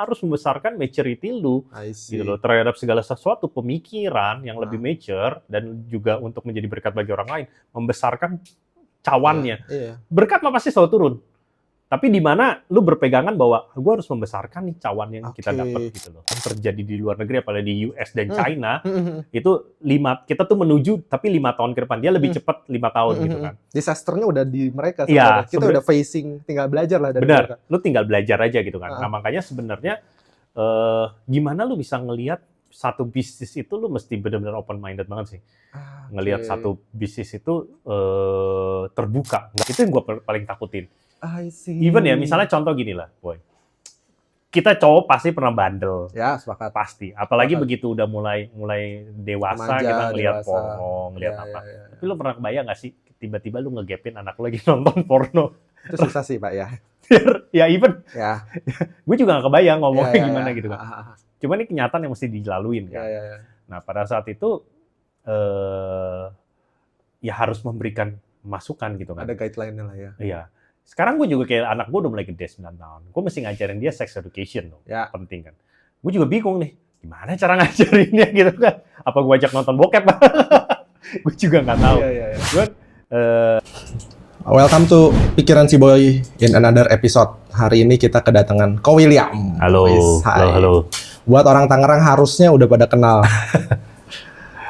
harus membesarkan maturity lu gitu loh terhadap segala sesuatu, pemikiran yang lebih mature dan juga untuk menjadi berkat bagi orang lain, membesarkan cawannya. Berkat mah pasti selalu turun. Tapi di mana lu berpegangan bahwa gue harus membesarkan nih cawan yang kita dapat gitu loh. Yang terjadi di luar negeri apalagi di US dan China itu kita tuh menuju tapi 5 tahun ke depan dia lebih cepat 5 tahun gitu kan. Disasternya udah di mereka sebenarnya. Kita udah facing, tinggal belajar lah dari mereka. Lu tinggal belajar aja gitu kan. Nah, makanya sebenarnya gimana lu bisa ngelihat satu bisnis itu lu mesti benar-benar open minded banget sih. Ngelihat satu bisnis itu terbuka. Itu yang gue paling takutin. I see. Even ya, misalnya contoh gini lah, boy. Kita cowok pasti pernah bandel. Ya, sepakat. Pasti. Apalagi begitu udah mulai dewasa, Remaja, kita ngelihat dewasa. porno, ngelihat apa. Tapi lu pernah kebayang nggak sih, tiba-tiba lu ngegapin anak lu lagi nonton porno? Itu susah sih, Pak, ya. Ya, even. Ya. Gue juga nggak kebayang ngomongnya gimana gitu kan. Cuma ini kenyataan yang mesti dilaluin kan. Nah, pada saat itu, ya harus memberikan masukan gitu kan. Ada guideline-nya lah ya. Iya. Sekarang gue juga kayak anak gue udah mulai gede 9 tahun. Gue mesti ngajarin dia sex education dong. Ya. Penting kan. Gue juga bingung nih. Gimana cara ngajarinnya gitu kan. Apa gue ajak nonton bokep? Gue juga nggak tahu. Gue, welcome to Pikiran Si Boy in another episode. Hari ini kita kedatangan Ko William. Halo. Halo. Buat orang Tangerang harusnya udah pada kenal.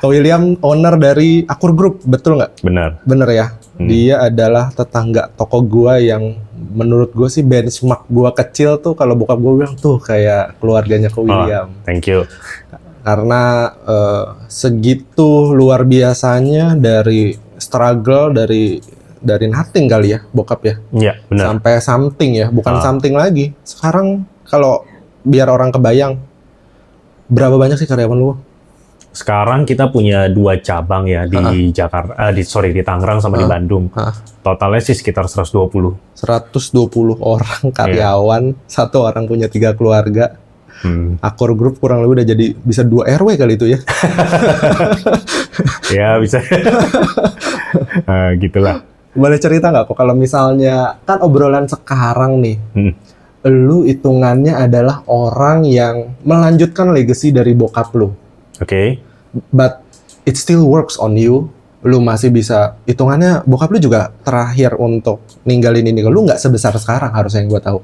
Ko William owner dari Akur Group, betul nggak? Bener ya. Dia adalah tetangga toko gua yang menurut gua sih benchmark gua kecil tuh kalau bokap gua bilang tuh kayak keluarganya Ko William. Thank you. Karena segitu luar biasanya dari struggle dari nothing kali ya bokap ya. Iya, benar. Sampai something ya, bukan something lagi. Sekarang kalau biar orang kebayang berapa banyak sih karyawan lu? Sekarang kita punya 2 cabang ya di Jakarta, di Tangerang sama di Bandung. Totalnya sih sekitar 120. 120 orang karyawan, satu orang punya 3 keluarga. Akur Group kurang lebih udah jadi bisa 2 RW kali itu ya. Ya bisa. Gitulah. Boleh cerita nggak kok kalau misalnya kan obrolan sekarang nih, lu hitungannya adalah orang yang melanjutkan legacy dari bokap lu. Oke. But it still works on you. Lu masih bisa, hitungannya bokap lu juga terakhir untuk ninggalin ini. Lu nggak sebesar sekarang harusnya yang gue tahu.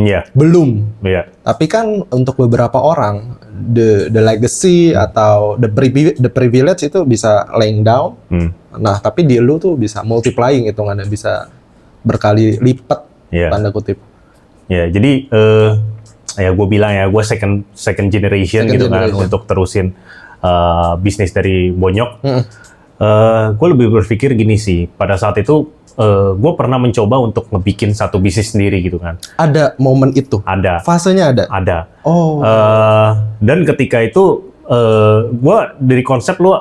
Ya. Belum. Iya. Tapi kan untuk beberapa orang, the legacy atau the privilege itu bisa laying down. Nah, tapi di lu tuh bisa multiplying hitungannya, bisa berkali lipat, tanda kutip. Ya, jadi ya gue bilang ya, gue second generation gitu kan untuk terusin bisnis dari Bonyok. Gue lebih berpikir gini sih, pada saat itu gue pernah mencoba untuk ngebikin satu bisnis sendiri gitu kan. Ada momen itu? Ada. Fasenya ada? Ada. Oh. Dan ketika itu gue dari konsep lu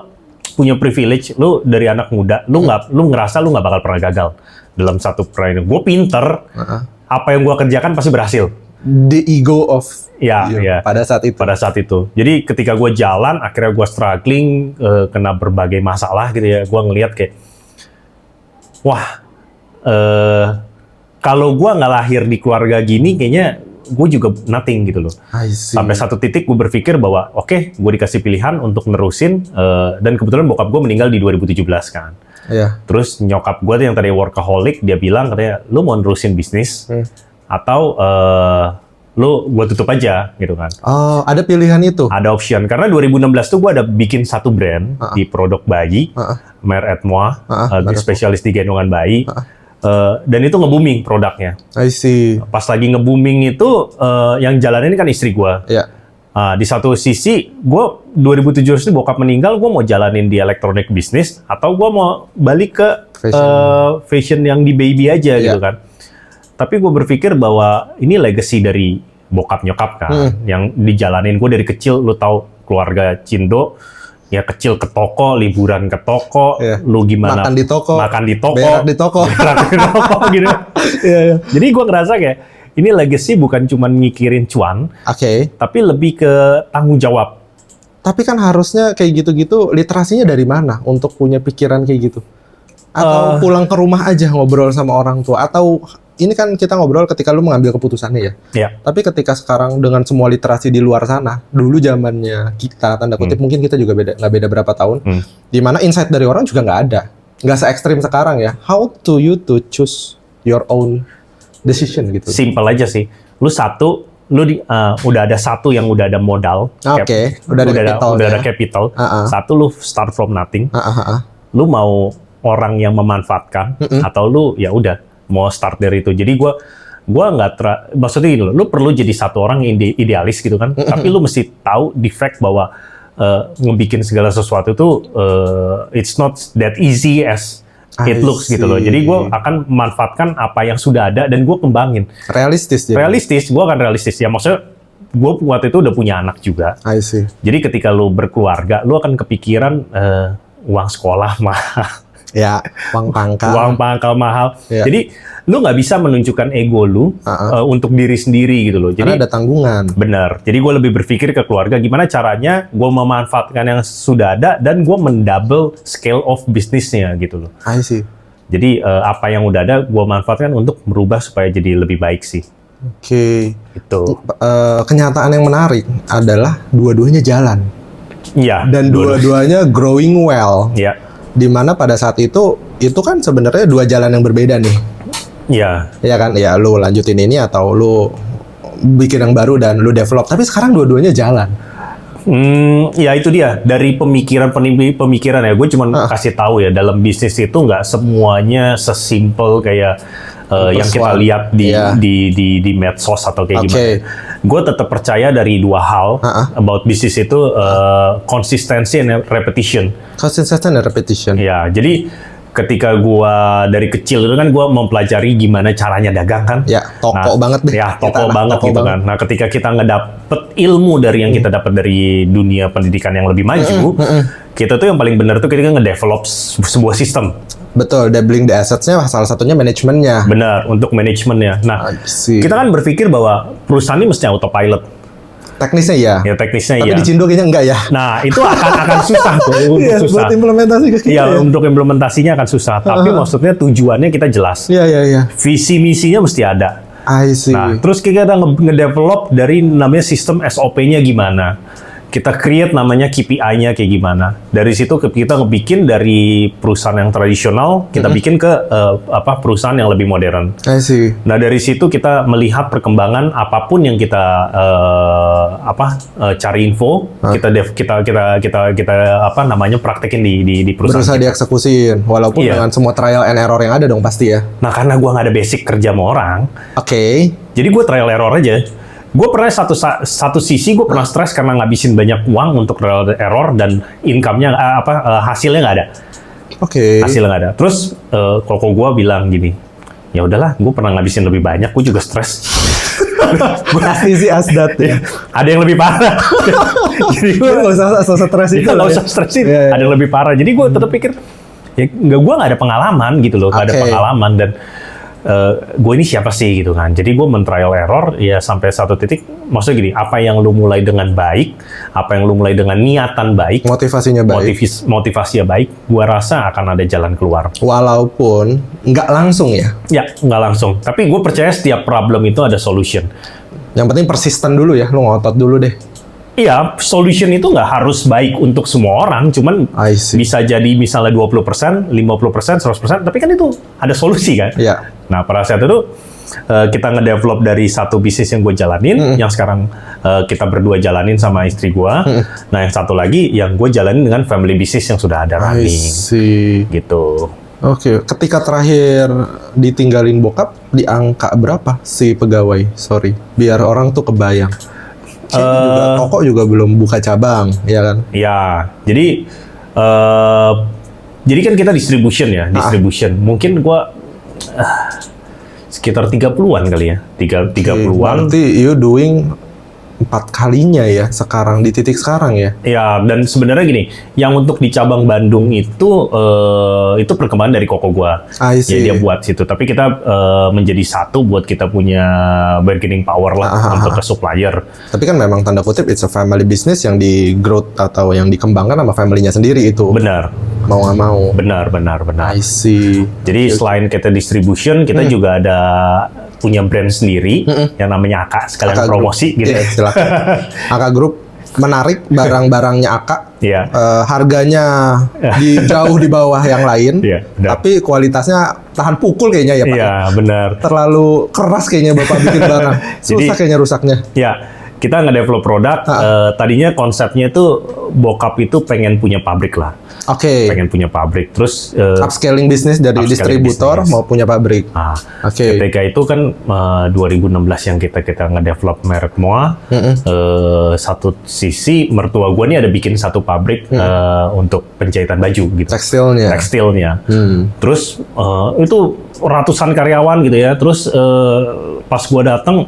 punya privilege, lu dari anak muda, lu ngerasa lu nggak bakal pernah gagal dalam satu peran. Gue pinter, apa yang gue kerjakan pasti berhasil. The ego of pada saat itu. Jadi ketika gue jalan, akhirnya gue struggling, kena berbagai masalah gitu ya. Gue ngelihat kayak, wah, kalau gue nggak lahir di keluarga gini, kayaknya gue juga nothing gitu loh. Sampai satu titik gue berpikir bahwa, oke, gue dikasih pilihan untuk nerusin, dan kebetulan bokap gue meninggal di 2017 kan. Terus nyokap gue yang tadi workaholic, dia bilang katanya, lu mau nerusin bisnis, atau gue tutup aja gitu kan. Oh, ada pilihan itu? Ada option. Karena 2016 tuh gue ada bikin satu brand di produk bayi, Mère et Moi, spesialis di gendongan bayi. Dan itu nge-booming produknya. I see. Pas lagi nge-booming itu, yang jalanin kan istri gue. Di satu sisi, gue 2017 itu bokap meninggal, gue mau jalanin di elektronik bisnis, atau gue mau balik ke fashion yang di baby aja gitu kan. Tapi gue berpikir bahwa ini legacy dari bokap nyokap kan, yang dijalanin gue dari kecil. Lu tahu keluarga Cindo, ya kecil ke toko, liburan ke toko, lu gimana? Makan di toko, berak di toko gitu. Jadi gue ngerasa kayak ini legacy bukan cuma mikirin cuan, tapi lebih ke tanggung jawab. Tapi kan harusnya kayak gitu-gitu, literasinya dari mana untuk punya pikiran kayak gitu? Atau pulang ke rumah aja ngobrol sama orang tua? Atau ini kan kita ngobrol ketika lu mengambil keputusannya ya. Iya. Tapi ketika sekarang dengan semua literasi di luar sana, dulu zamannya kita tanda kutip mungkin kita juga nggak beda berapa tahun, di mana insight dari orang juga nggak ada, nggak se ekstrim sekarang ya. How to you to choose your own decision gitu? Simple aja sih. Udah ada satu yang udah ada modal. Oke. Udah ada capital. Satu lu start from nothing. Lu mau orang yang memanfaatkan atau lu ya udah mau start dari itu. Jadi gua nggak maksudnya gini loh, lu perlu jadi satu orang idealis gitu kan, tapi lu mesti tahu the fact bahwa ngebikin segala sesuatu itu it's not that easy as it looks gitu loh. Jadi gua akan memanfaatkan apa yang sudah ada dan gua kembangin. Realistis, gua akan realistis ya, maksudnya gua waktu itu udah punya anak juga. I see. Jadi ketika lu berkeluarga, lu akan kepikiran uang sekolah mahal. Ya, uang pangkal mahal. Ya. Jadi lu nggak bisa menunjukkan ego lu untuk diri sendiri gitu loh. Jadi karena ada tanggungan. Bener. Jadi gue lebih berpikir ke keluarga gimana caranya gue memanfaatkan yang sudah ada dan gue mendouble scale of bisnisnya gitu loh. I see. Jadi apa yang udah ada gue manfaatkan untuk merubah supaya jadi lebih baik sih. Oke. Itu. Kenyataan yang menarik adalah dua-duanya jalan. Iya. Dan dua-duanya growing well. Iya. Dimana pada saat itu kan sebenarnya dua jalan yang berbeda nih. Iya. Iya kan, ya lu lanjutin ini atau lu bikin yang baru dan lu develop. Tapi sekarang dua-duanya jalan. Ya itu dia dari pemikiran ya. Gue cuma kasih tahu ya, dalam bisnis itu nggak semuanya sesimpel kayak yang kita lihat di medsos atau kayak gimana. Gue tetap percaya dari dua hal about bisnis itu, konsistensi and repetition. Consistency and repetition. Ya, jadi ketika gue dari kecil itu kan gue mempelajari gimana caranya dagang kan. Ya, toko banget deh. Ya, toko banget gitu kan. Nah, ketika kita ngedapet ilmu dari yang kita dapat dari dunia pendidikan yang lebih maju, kita tuh yang paling benar tuh ketika ngedevelop sebuah sistem. Betul, doubling the assets-nya salah satunya manajemennya. Benar, untuk manajemennya. Nah, kita kan berpikir bahwa perusahaan ini mesti autopilot. Teknisnya ya. Ya teknisnya. Tapi di Cindo kayaknya enggak ya. Nah, itu akan susah tuh. Susah. Buat implementasi ke kita. Iya, untuk implementasinya akan susah. Tapi maksudnya tujuannya kita jelas. Iya. Visi misinya mesti ada. I see. Nah, terus kita ngedevelop dari namanya sistem SOP-nya gimana. Kita create namanya KPI-nya kayak gimana. Dari situ kita ngebikin dari perusahaan yang tradisional, kita bikin ke perusahaan yang lebih modern. I see. Nah, dari situ kita melihat perkembangan apapun yang kita cari info, kita praktekin di perusahaan. Berusaha dieksekusin walaupun dengan semua trial and error yang ada dong pasti ya. Nah, karena gua nggak ada basic kerja sama orang. Oke. Jadi gue trial error aja. Gue pernah satu sisi gue pernah stres karena ngabisin banyak uang untuk trial error dan income-nya hasilnya nggak ada. Oke. Hasilnya nggak ada. Terus koko gue bilang gini, ya udahlah, gue pernah ngabisin lebih banyak, gue juga stres. Pasti sih asdat ya. Ada yang lebih parah. Jadi gue nggak usah stres itu. Nggak usah stresin. Ada yang lebih parah. Jadi gue tetap pikir, ya gue nggak ada pengalaman gitu loh, nggak ada pengalaman dan gue ini siapa sih gitu kan. Jadi gue men-trial error ya sampai satu titik, maksudnya gini, apa yang lu mulai dengan baik, apa yang lu mulai dengan niatan baik, motivasinya baik, motivasinya baik, gue rasa akan ada jalan keluar. Walaupun nggak langsung ya? Ya, nggak langsung. Tapi gue percaya setiap problem itu ada solution. Yang penting persisten dulu ya, lu ngotot dulu deh. Iya, solution itu nggak harus baik untuk semua orang, cuman bisa jadi misalnya 20%, 50%, 100%, tapi kan itu ada solusi kan? Iya. Nah, pada saat itu kita ngedevelop dari satu bisnis yang gue jalanin, yang sekarang kita berdua jalanin sama istri gue. Nah, yang satu lagi yang gue jalanin dengan family business yang sudah ada running. Gitu. Oke, ketika terakhir ditinggalin bokap, di angka berapa si pegawai? Sorry, biar orang tuh kebayang. Toko juga belum buka cabang, ya kan? Ya, jadi kan kita distribution ya, Mungkin gua sekitar 30-an kali ya, 30-an. Berarti you doing 4 kalinya ya sekarang di titik sekarang ya. Ya, dan sebenarnya gini, yang untuk di cabang Bandung itu perkembangan dari koko gua. I see. Ya, dia buat situ. Tapi kita menjadi satu buat kita punya bargaining power lah untuk ke supplier. Tapi kan memang tanda kutip it's a family business yang di growth atau yang dikembangkan sama family-nya sendiri itu. Benar. Mau nggak mau. Benar. I see. Jadi selain kita distribution, kita juga ada punya brand sendiri yang namanya Aka, sekalian promosi gitu. Iya, silakan. Aka Group menarik barang-barangnya Aka. Iya. Harganya jauh di bawah yang lain. Iya, benar. Tapi kualitasnya tahan pukul kayaknya ya Pak. Iya, benar. Terlalu keras kayaknya Bapak bikin barang. Susah kayaknya rusaknya. Ya, kita nge-develop produk. Tadinya konsepnya itu bokap itu pengen punya pabrik lah. Oke. Pengen punya pabrik. Terus upscaling bisnis dari distributor mau punya pabrik. Ketika itu kan 2016 yang kita nge-develop merek Moa. Satu sisi mertua gue nih ada bikin satu pabrik untuk penjahitan baju gitu. Tekstilnya. Terus itu ratusan karyawan gitu ya. Terus pas gue datang,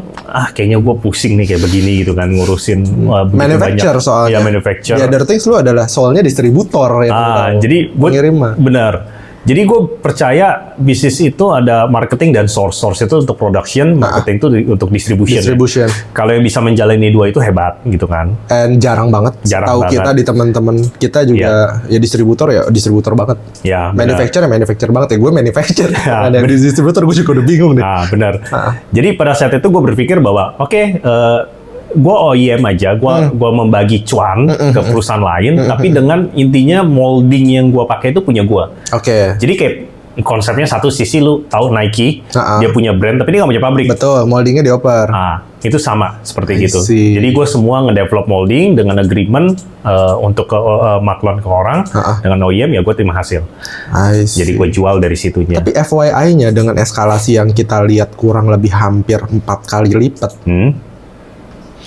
kayaknya gue pusing nih kayak begini gitu kan, ngurusin manufacture banyak. soalnya. Ya, manufacture. The other things lu adalah soalnya distributor ya. Jadi gue benar. Jadi gue percaya bisnis itu ada marketing dan source itu untuk production, marketing itu untuk distribution. Kalau yang bisa menjalani dua itu hebat gitu kan. And jarang banget. Tahu kita di teman-teman kita juga ya distributor banget. Ya. Manufacturer banget ya. Gue manufacturer. Dan yang distributor gue juga udah bingung nih. Benar. Jadi pada saat itu gue berpikir bahwa gue OEM aja, gue membagi cuan ke perusahaan lain, tapi dengan intinya molding yang gue pakai itu punya gue. Jadi kayak konsepnya satu sisi lu tahu Nike, dia punya brand, tapi dia nggak punya pabrik. Betul, moldingnya dioper. Itu sama seperti gitu. Jadi gue semua nge-develop molding dengan agreement untuk makluan ke orang, dengan OEM ya gue terima hasil. Jadi gue jual dari situnya. Tapi FYI-nya dengan eskalasi yang kita lihat kurang lebih hampir 4 kali lipat.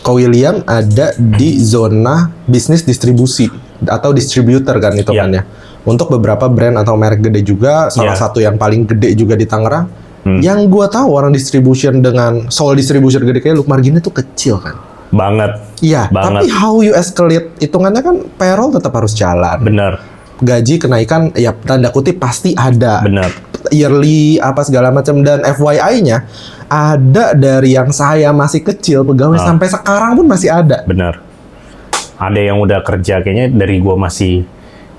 Ko William ada di zona bisnis distribusi atau distributor kan hitungannya. Untuk beberapa brand atau merek gede juga, salah satu yang paling gede juga di Tangerang. Yang gua tahu orang distribution dengan sole distribution gede kayak lu, marginnya tuh kecil kan. Banget. Iya, tapi how you escalate, hitungannya kan payroll tetap harus jalan. Benar. Gaji kenaikan ya tanda kutip pasti ada. Benar. Yearly apa segala macam, dan FYI-nya ada dari yang saya masih kecil pegawai sampai sekarang pun masih ada. Benar. Ada yang udah kerja kayaknya dari gua masih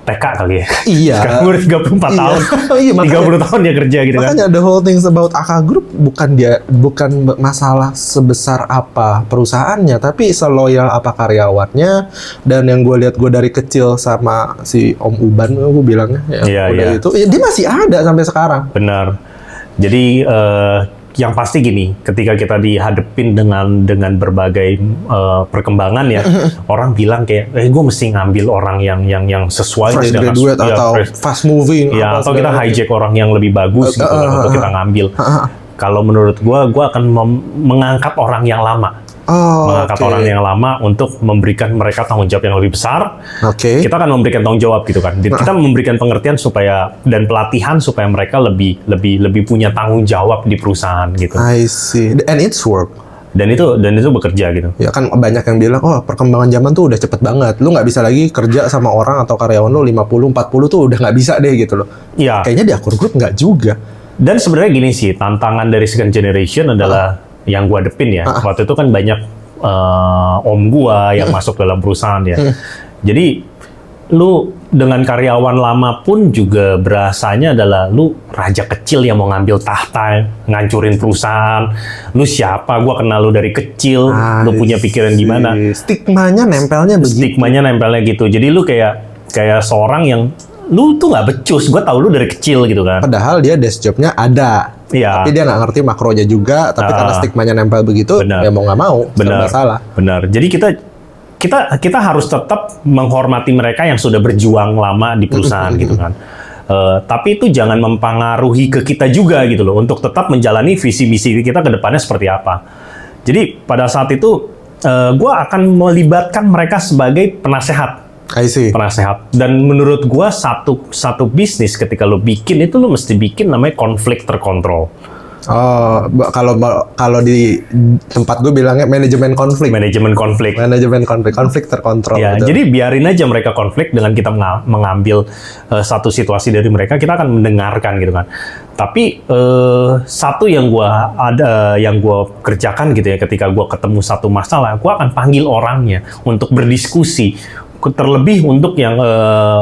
TK kali ya. Iya. Sekarang gue udah 34 tahun. Iya, 30 tahun dia kerja gitu kan. Makanya the whole things about Aka Group bukan masalah sebesar apa perusahaannya, tapi seloyal apa karyawannya. Dan yang gue lihat, gue dari kecil sama si Om Uban, gue bilangnya itu dia masih ada sampai sekarang. Benar. Jadi yang pasti gini, ketika kita dihadapin dengan berbagai perkembangan ya, orang bilang kayak, gue mesti ngambil orang yang sesuai fresh dengan graduate atau fast moving, atau kita hijack orang yang lebih bagus gitu untuk kita ngambil. Kalau menurut gue akan mengangkat orang yang lama. Orang yang lama untuk memberikan mereka tanggung jawab yang lebih besar. Kita akan memberikan tanggung jawab gitu kan. Kita memberikan pengertian dan pelatihan supaya mereka lebih punya tanggung jawab di perusahaan gitu. I see. And it's work. Dan itu bekerja gitu. Ya kan banyak yang bilang, perkembangan zaman tuh udah cepet banget. Lu nggak bisa lagi kerja sama orang atau karyawan lu 50-40 tuh udah nggak bisa deh gitu loh. Iya. Kayaknya di Akur Group nggak juga. Dan sebenarnya gini sih, tantangan dari second generation adalah yang gua hadepin ya. Waktu itu kan banyak om gua yang masuk dalam perusahaan ya. Jadi lu dengan karyawan lama pun juga berasanya adalah lu raja kecil yang mau ngambil tahta, ngancurin perusahaan. Lu siapa? Gua kenal lu dari kecil. Lu punya pikiran gimana? Stigmanya nempelnya begitu. Stigmanya nempelnya gitu. Jadi lu kayak seorang yang lu tuh nggak becus. Gua tahu lu dari kecil gitu kan. Padahal dia desk jobnya ada. Iya. Tapi dia nggak ngerti makronya juga. Tapi karena stigmanya nempel begitu, ya mau nggak mau. Benar. Salah. Benar. Jadi kita harus tetap menghormati mereka yang sudah berjuang lama di perusahaan gitu kan. Tapi itu jangan mempengaruhi ke kita juga gitu loh, untuk tetap menjalani visi misi kita ke depannya seperti apa. Jadi pada saat itu gue akan melibatkan mereka sebagai penasehat. Penasehat. Dan menurut gue satu bisnis ketika lo bikin itu lo mesti bikin namanya konflik terkontrol. Kalau di tempat gue bilangnya manajemen konflik. Konflik terkontrol. Ya, gitu. jadi biarin aja mereka konflik dengan kita mengambil satu situasi dari mereka, kita akan mendengarkan gitu kan. Tapi satu yang gue kerjakan gitu ya, ketika gue ketemu satu masalah, gue akan panggil orangnya untuk berdiskusi. Terlebih untuk yang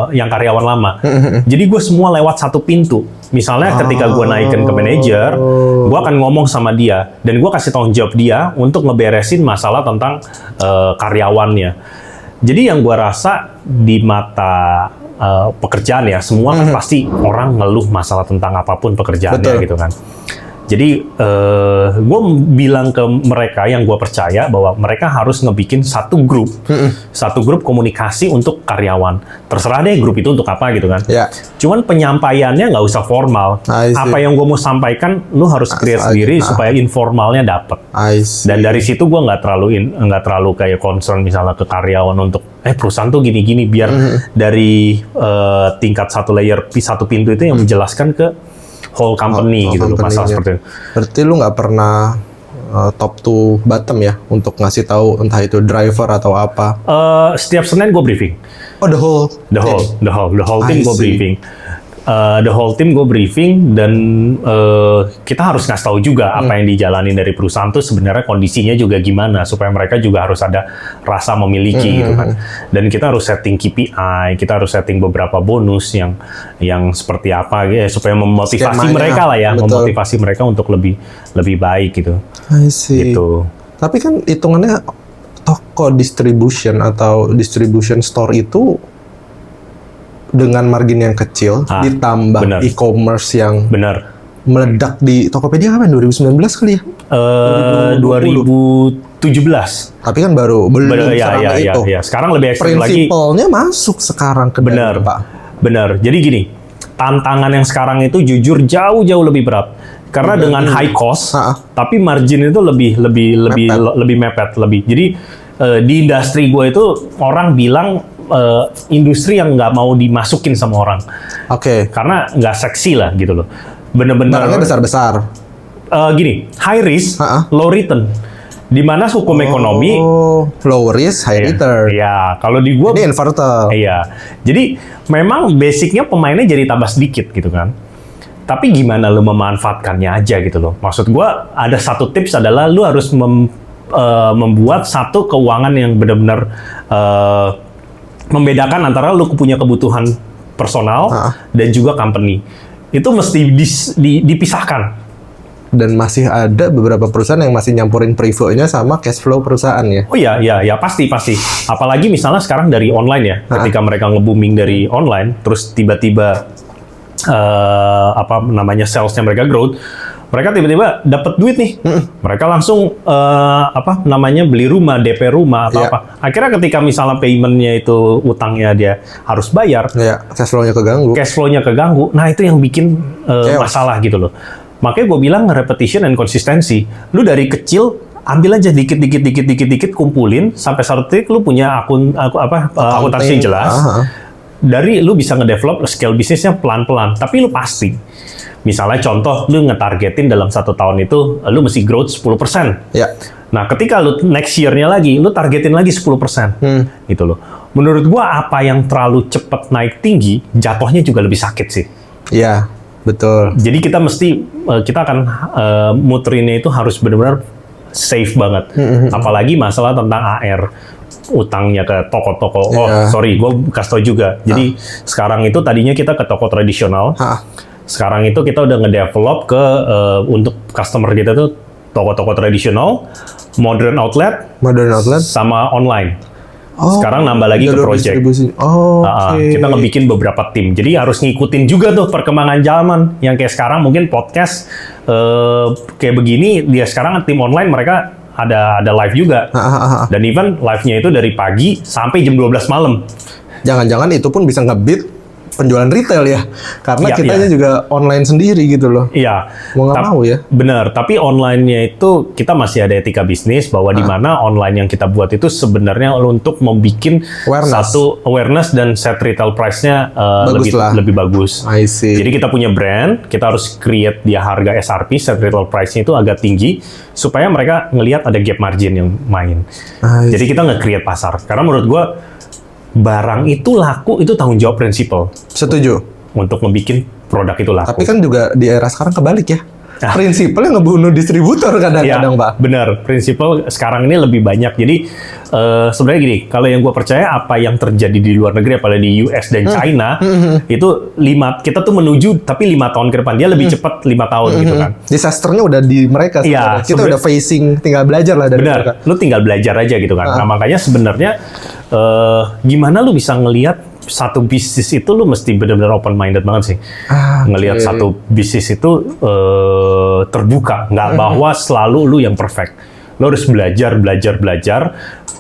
karyawan lama. Jadi gue semua lewat satu pintu. Misalnya ketika gue naikin ke manajer, gue akan ngomong sama dia dan gue kasih tanggung jawab dia untuk ngeberesin masalah tentang karyawannya. Jadi yang gue rasa di mata pekerjaan ya, semua kan pasti orang ngeluh masalah tentang apapun pekerjaannya gitu kan. Jadi gue bilang ke mereka yang gue percaya bahwa mereka harus ngebikin satu grup komunikasi untuk karyawan. Terserah deh grup itu untuk apa gitu kan. Yeah. Cuman penyampaiannya nggak usah formal. Apa yang gue mau sampaikan, lu harus create sendiri supaya informalnya dapet. Dan dari situ gue nggak terlalu kayak concern misalnya ke karyawan untuk perusahaan tuh gini-gini, biar dari tingkat satu pintu itu yang menjelaskan ke whole company gitu loh, masalah seperti itu. Berarti lu nggak pernah top to bottom ya untuk ngasih tahu entah itu driver atau apa? Setiap Senin gue briefing. Oh, the whole team gue briefing. The whole team gue briefing dan kita harus ngasih tahu juga apa yang dijalani dari perusahaan tuh sebenarnya kondisinya juga gimana supaya mereka juga harus ada rasa memiliki gitu kan. Dan kita harus setting KPI, kita harus setting beberapa bonus yang seperti apa ya supaya memotivasi mereka lah ya, memotivasi mereka untuk lebih baik gitu. I see. Gitu. Tapi kan hitungannya toko distribution atau distribution store itu dengan margin yang kecil ditambah e-commerce yang meledak di Tokopedia kapan? 2019 kali ya? 2017. Tapi kan belum seramai itu. Ya. Sekarang lebih ekstrim lagi. Prinsipalnya masuk sekarang ke dalam, Pak. Benar. Jadi gini, tantangan yang sekarang itu jujur jauh lebih berat. Karena dengan high cost, tapi margin itu lebih mepet. Jadi di industri gue itu orang bilang industri yang nggak mau dimasukin sama orang. Karena nggak seksi lah gitu loh. Bener-bener. Barangnya besar-besar. Gini, high risk, low return. Di mana hukum ekonomi low risk, high return. Iya, kalau di gua ini inverter. Iya. Jadi memang basicnya pemainnya jadi tambah sedikit gitu kan. Tapi gimana lu memanfaatkannya aja gitu loh. Maksud gua ada satu tips adalah lu harus membuat satu keuangan yang benar-benar membedakan antara lu punya kebutuhan personal dan juga company. Itu mesti dipisahkan. Dan masih ada beberapa perusahaan yang masih nyampurin preview-nya sama cash flow perusahaan ya? Oh iya, pasti. Apalagi misalnya sekarang dari online ya, ketika mereka nge-booming dari online, terus tiba-tiba sales-nya mereka growth, mereka tiba-tiba dapat duit nih, mereka langsung beli rumah, DP rumah atau apa. Akhirnya ketika misalnya payment-nya itu utangnya dia harus bayar, cash flow-nya keganggu. Nah itu yang bikin masalah gitu loh. Makanya gue bilang repetition and konsistensi. Lu dari kecil ambil aja dikit, kumpulin sampai satu titik lu punya akuntansi jelas. Dari lu bisa ngedevelop scale bisnisnya pelan-pelan, tapi lu pasti. Misalnya contoh, lu ngetargetin dalam 1 tahun itu, lu mesti growth 10%. Nah, ketika lu next year-nya lagi, lu targetin lagi 10%. Gitu loh. Menurut gua, apa yang terlalu cepat naik tinggi, jatuhnya juga lebih sakit sih. Iya, betul. Jadi kita akan muterinnya itu harus benar-benar safe banget. Apalagi masalah tentang AR. Utangnya ke toko-toko. Gue kasih tau juga. Jadi, sekarang itu tadinya kita ke toko tradisional. Sekarang itu kita udah ngedevelop ke untuk customer kita tuh toko-toko tradisional, modern outlet, sama online. Sekarang nambah lagi ke project. Kita ngebikin beberapa tim. Jadi harus ngikutin juga tuh perkembangan zaman. Yang kayak sekarang mungkin podcast kayak begini, dia sekarang tim online mereka ada live juga. Dan even live-nya itu dari pagi sampai jam 12 malam. Jangan-jangan itu pun bisa nge-beat penjualan retail ya, karena kitanya juga online sendiri gitu loh. Iya. Mau nggak mau ya. Bener, tapi online-nya itu kita masih ada etika bisnis bahwa di mana online yang kita buat itu sebenarnya untuk membuat satu awareness dan set retail price-nya lebih bagus. I see. Jadi kita punya brand, kita harus create dia harga SRP, set retail price-nya itu agak tinggi supaya mereka ngelihat ada gap margin yang main. Jadi kita nge-create pasar. Karena menurut gua barang itu laku itu tanggung jawab prinsipal. Setuju. Untuk ngebikin produk itu laku. Tapi kan juga di era sekarang kebalik ya. Prinsipalnya ngebunuh distributor kadang-kadang, Pak. Bener. Prinsipal sekarang ini lebih banyak. Jadi sebenarnya gini, kalau yang gue percaya apa yang terjadi di luar negeri, apalagi di US dan China, itu kita tuh menuju, tapi 5 tahun ke depan dia lebih cepat 5 tahun gitu kan. Disasternya udah di mereka. Kita udah facing, tinggal belajar lah dari mereka. Lu tinggal belajar aja gitu kan. Nah makanya sebenarnya gimana lu bisa ngelihat satu bisnis itu lu mesti benar-benar open minded banget sih. Ngelihat satu bisnis itu terbuka, nggak bahwa selalu lu yang perfect. Lu harus belajar.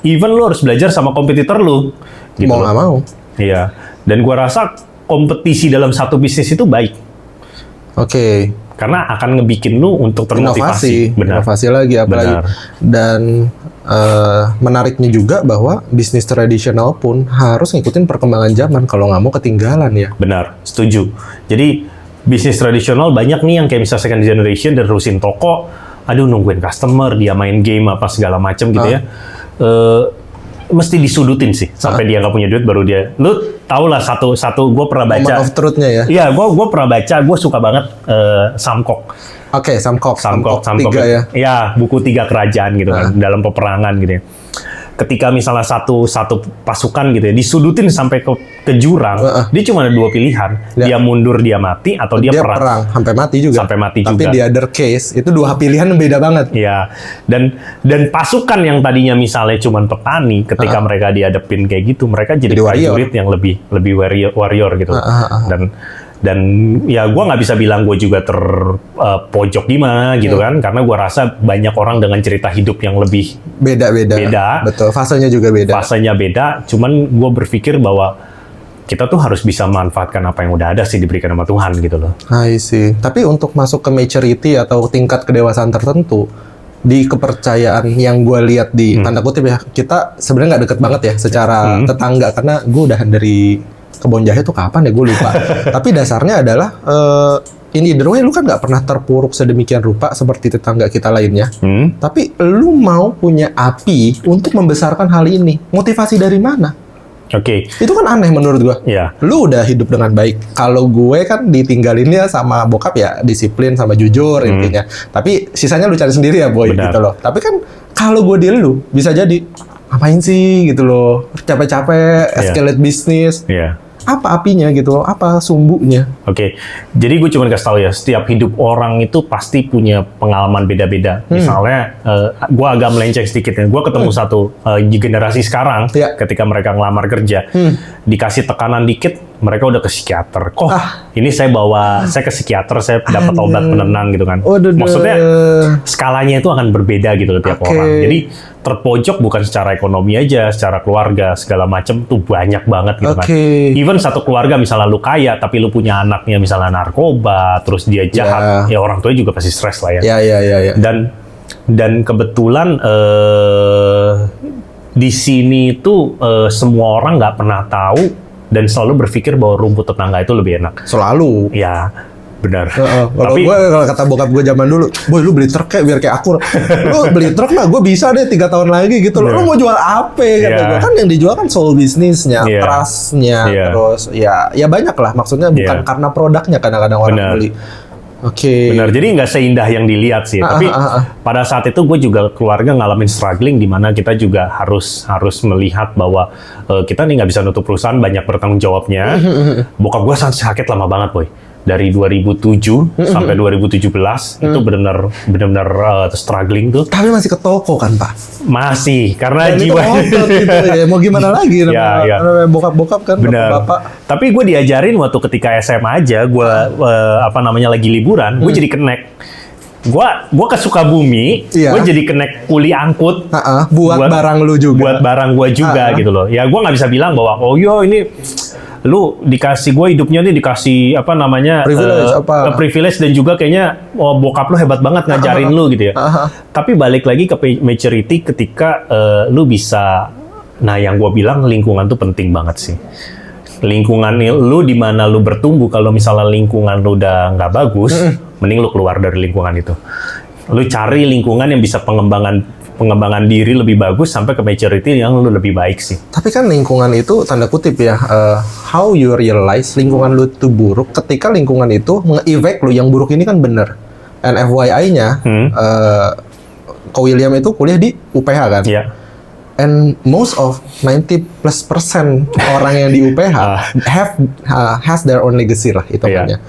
Even lu harus belajar sama kompetitor lu. Gitu mau nggak mau. Iya. Dan gua rasa kompetisi dalam satu bisnis itu baik. Oke. Karena akan ngebikin lu untuk termotivasi. Inovasi lagi apalagi. Dan menariknya juga bahwa bisnis tradisional pun harus ngikutin perkembangan zaman kalau nggak mau ketinggalan ya. Benar, setuju. Jadi bisnis tradisional banyak nih yang kayak misalnya second generation dan terusin toko, aduh nungguin customer, dia main game apa segala macam gitu ya. Mesti disudutin sih sampai dia nggak punya duit baru dia. Lu tau lah satu gue pernah baca. Moment of truth-nya ya. Iya, gue pernah baca, gue suka banget Samkok. Oke, Samkok 3 ya. Iya, buku 3 kerajaan gitu kan dalam peperangan gitu ya. Ketika misalnya satu pasukan gitu ya disudutin sampai ke jurang, dia cuma ada 2 pilihan, dia mundur dia mati atau dia perang sampai mati juga. Tapi di other case itu 2 pilihan yang beda banget. Iya. Dan pasukan yang tadinya misalnya cuma petani, ketika mereka dihadapin kayak gitu, mereka jadi prajurit yang lebih warrior gitu. Dan ya gue nggak bisa bilang gue juga terpojok gimana gitu kan, karena gue rasa banyak orang dengan cerita hidup yang lebih beda. Betul, fasenya juga beda. Cuman gue berpikir bahwa kita tuh harus bisa memanfaatkan apa yang udah ada sih diberikan sama Tuhan gitu loh. I see. Tapi untuk masuk ke maturity atau tingkat kedewasaan tertentu, di kepercayaan yang gue lihat di tanda kutip ya, kita sebenarnya nggak deket banget ya secara tetangga, karena gue udah dari Kebon Jahe tuh kapan ya gue lupa. Tapi dasarnya adalah in either way lu kan nggak pernah terpuruk sedemikian rupa seperti tetangga kita lainnya. Tapi lu mau punya api untuk membesarkan hal ini. Motivasi dari mana? Oke. Itu kan aneh menurut gue. Iya. Lu udah hidup dengan baik. Kalau gue kan ditinggalinnya sama bokap ya disiplin sama jujur intinya. Tapi sisanya lu cari sendiri ya boy. Gitu loh. Tapi kan kalau gue deal lu bisa jadi ngapain sih gitu loh, capek-capek escalate bisnis. Apa apinya gitu, apa sumbunya? Oke, jadi gue cuma kasih tahu ya, setiap hidup orang itu pasti punya pengalaman beda-beda. Misalnya, gue agak melenceng sedikit ya, gue ketemu satu generasi sekarang, ketika mereka ngelamar kerja, dikasih tekanan dikit, mereka udah ke psikiater. Ini saya ke psikiater, saya dapat obat penenang gitu kan. Maksudnya, skalanya itu akan berbeda gitu loh tiap orang. Jadi, terpojok bukan secara ekonomi aja, secara keluarga, segala macam tuh banyak banget gitu kan. Even satu keluarga misalnya lu kaya, tapi lu punya anaknya misalnya narkoba, terus dia jahat, ya orang tuanya juga pasti stres lah ya. Dan kebetulan di sini tuh semua orang nggak pernah tahu dan selalu berpikir bahwa rumput tetangga itu lebih enak. Selalu. Ya. Benar. Tapi kalau kata bokap gue zaman dulu, boy lu beli truk kayak biar kayak aku. Lu beli truk lah, gue bisa deh 3 tahun lagi gitu. Lu mau jual apa? Kata gue kan yang dijual kan soul bisnisnya, trustnya, terus ya banyak lah. Maksudnya bukan karena produknya kadang-kadang orang beli. Benar. Jadi nggak seindah yang dilihat sih. Tapi pada saat itu gue juga keluarga ngalamin struggling di mana kita juga harus melihat bahwa kita nih nggak bisa nutup perusahaan, banyak bertanggung jawabnya. Bokap gue sakit lama banget boy. Dari 2007 sampai 2017 itu benar-benar struggling tuh. Tapi masih ke toko kan Pak? Masih, karena jiwa gitu ya. Mau gimana lagi namanya bokap-bokap kan, bapak-bapak. Tapi gue diajarin waktu ketika SMA aja, gue lagi liburan, gue jadi kenek. Gue ke Sukabumi, gue jadi kenek kuli angkut. Buat barang lu juga. Buat barang gue juga gitu loh. Ya gue nggak bisa bilang bahwa ini lu dikasih gue hidupnya nih dikasih apa namanya privilege dan juga kayaknya bokap lu hebat banget ngajarin lu gitu ya. Tapi balik lagi ke maturity ketika lu bisa, nah yang gue bilang lingkungan tuh penting banget sih. Lingkungan lu di mana lu bertumbuh, kalau misalnya lingkungan lu udah nggak bagus, mending lu keluar dari lingkungan itu. Lu cari lingkungan yang bisa pengembangan diri lebih bagus sampai ke maturity yang lu lebih baik sih. Tapi kan lingkungan itu tanda kutip ya, how you realize lingkungan lu itu buruk ketika lingkungan itu nge-evac lu yang buruk ini kan bener. And FYI-nya, Ko William itu kuliah di UPH kan? Iya. And most of 90+% orang yang di UPH has their own legacy lah itu namanya.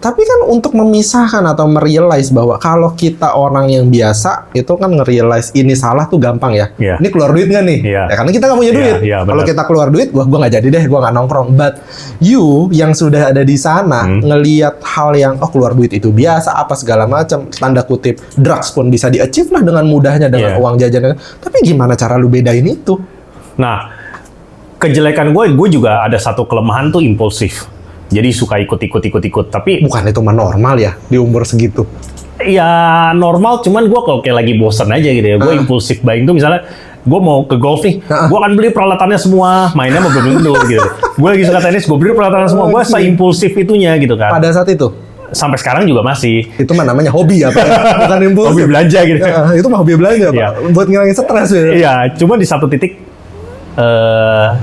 Tapi kan untuk memisahkan atau merealize bahwa kalau kita orang yang biasa itu kan ngerealize ini salah tuh gampang ya. Ini keluar duit nggak nih? Ya karena kita nggak punya duit. Kalau kita keluar duit, gua nggak jadi deh, gua nggak nongkrong. But you yang sudah ada di sana ngelihat hal yang keluar duit itu biasa apa segala macam, tanda kutip drugs pun bisa di-achieve lah dengan mudahnya dengan uang jajan. Tapi gimana cara lu bedain itu? Nah, kejelekan gue juga ada satu kelemahan tuh impulsif. Jadi suka ikut. Tapi bukan itu mah normal ya di umur segitu? Ya normal, cuman gue kalau kayak lagi bosen aja gitu ya. Gue impulsif buying tuh misalnya gue mau ke golf nih, gue akan beli peralatannya semua, mainnya mau belum gitu. Gue lagi suka tenis, gue beli peralatannya semua. Gue seimpulsif itunya gitu kan. Pada saat itu? Sampai sekarang juga masih. Itu mah namanya hobi ya Pak? Bukan impulsif. Hobi belanja gitu. Itu mah hobi belanja Pak? Buat ngilangin stres ya? Iya, cuma di satu titik,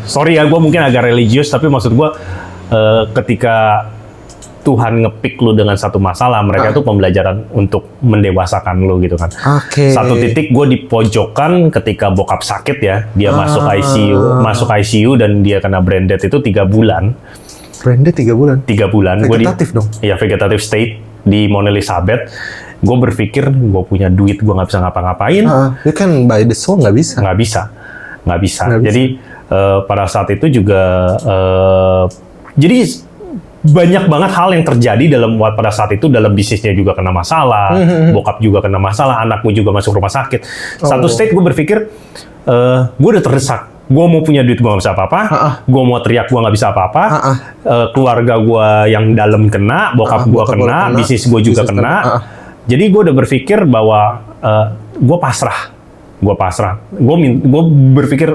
sorry ya gue mungkin agak religius, tapi maksud gue ketika Tuhan nge-pick lu dengan satu masalah, mereka itu pembelajaran untuk mendewasakan lu gitu kan. Satu titik gue di pojokan ketika bokap sakit ya, dia masuk ICU dan dia kena brain death itu 3 bulan. Brain death 3 bulan? 3 bulan. Vegetatif dong? Iya, vegetative state di Mount Elizabeth. Gue berpikir gue punya duit, gue nggak bisa ngapa-ngapain. You can buy the soul, nggak bisa. Nggak bisa. Jadi pada saat itu juga jadi banyak banget hal yang terjadi pada saat itu, dalam bisnisnya juga kena masalah, bokap juga kena masalah, anakmu juga masuk rumah sakit. Satu state gue berpikir, gue udah terdesak. Gue mau punya duit, gue nggak bisa apa-apa. Gue mau teriak, gue nggak bisa apa-apa. Keluarga gue yang dalam kena, bokap gue kena, bisnis gue juga kena. Jadi gue udah berpikir bahwa gue pasrah. Gue berpikir,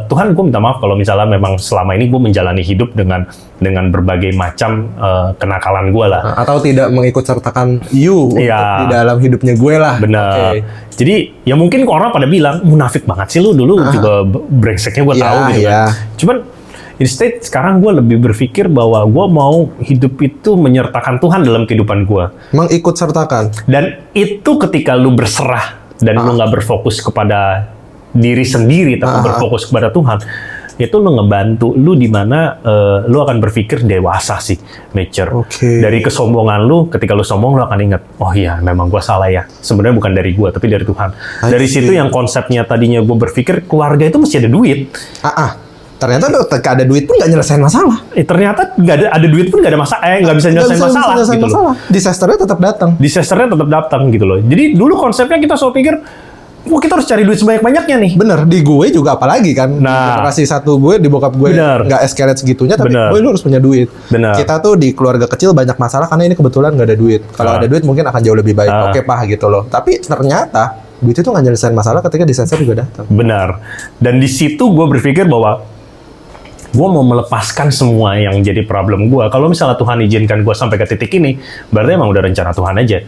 Tuhan, gue minta maaf kalau misalnya memang selama ini gue menjalani hidup dengan berbagai macam kenakalan gue lah. Atau tidak mengikut sertakan you di dalam hidupnya gue lah. Benar. Jadi ya mungkin orang pada bilang, munafik banget sih lu dulu, juga brengseknya gue tahu gitu kan. Cuman instead sekarang gue lebih berpikir bahwa gue mau hidup itu menyertakan Tuhan dalam kehidupan gue. Mengikut sertakan. Dan itu ketika lu berserah dan lu nggak berfokus kepada diri sendiri, tapi berfokus kepada Tuhan, itu lu ngebantu lu di mana lu akan berpikir dewasa sih, mature. Dari kesombongan lu, ketika lu sombong, lu akan ingat, oh iya, memang gua salah ya. Sebenarnya bukan dari gua, tapi dari Tuhan. Dari situ yang konsepnya tadinya gua berpikir keluarga itu mesti ada duit. Ternyata ketika ada duit pun nggak nyelesain masalah. Ternyata nggak ada duit pun nggak ada masalah, nggak bisa nyelesain masalah gitu loh. Disasternya tetap datang gitu loh. Jadi dulu konsepnya kita selalu pikir, wah kita harus cari duit sebanyak-banyaknya nih. Bener, di gue juga apalagi kan. Generasi satu gue, di bokap gue nggak escalate segitunya, tapi gue lu harus punya duit. Kita tuh di keluarga kecil banyak masalah karena ini kebetulan nggak ada duit. Kalau ada duit mungkin akan jauh lebih baik. Oke Pak gitu loh. Tapi ternyata duit itu nggak nyelesain masalah ketika disaster juga datang. Benar. Dan di situ gue berpikir bahwa gue mau melepaskan semua yang jadi problem gue. Kalau misalnya Tuhan izinkan gue sampai ke titik ini, berarti emang udah rencana Tuhan aja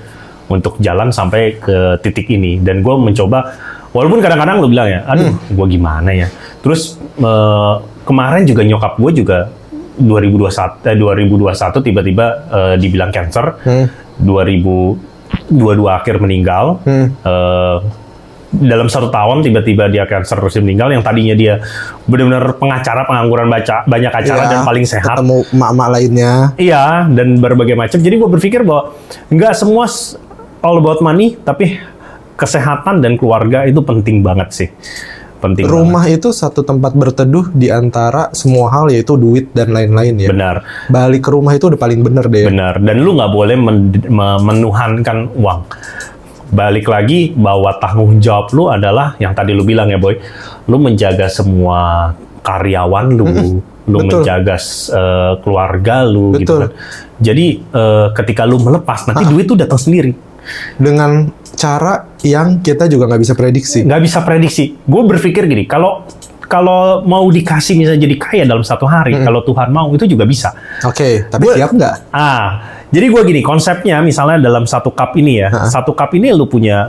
untuk jalan sampai ke titik ini. Dan gue mencoba, walaupun kadang-kadang lu bilang ya, aduh, gue gimana ya. Terus kemarin juga nyokap gue juga 2021 tiba-tiba dibilang cancer, 2022 akhir meninggal. Dalam 1 tahun tiba-tiba dia cancer terus meninggal, yang tadinya dia benar-benar pengacara, pengangguran, banyak acara dan paling sehat. Ketemu emak-emak lainnya. Iya, dan berbagai macam. Jadi gue berpikir bahwa nggak semua all about money, tapi kesehatan dan keluarga itu penting banget sih. Rumah itu satu tempat berteduh di antara semua hal, yaitu duit dan lain-lain ya. Benar. Balik ke rumah itu udah paling bener deh. Benar. Dan lu nggak boleh menuhankan uang. Balik lagi bahwa tanggung jawab lu adalah yang tadi lu bilang ya Boy, lu menjaga semua karyawan lu, lu Betul. menjaga keluarga lu Betul. gitu kan. Jadi ketika lu melepas nanti duit tuh datang sendiri. Dengan cara yang kita juga nggak bisa prediksi. Nggak bisa prediksi. Gue berpikir gini, kalau mau dikasih misalnya jadi kaya dalam 1 hari, kalau Tuhan mau itu juga bisa. Oke, tapi siap nggak? Jadi gue gini, konsepnya misalnya dalam 1 cup ini ya, 1 cup ini lu punya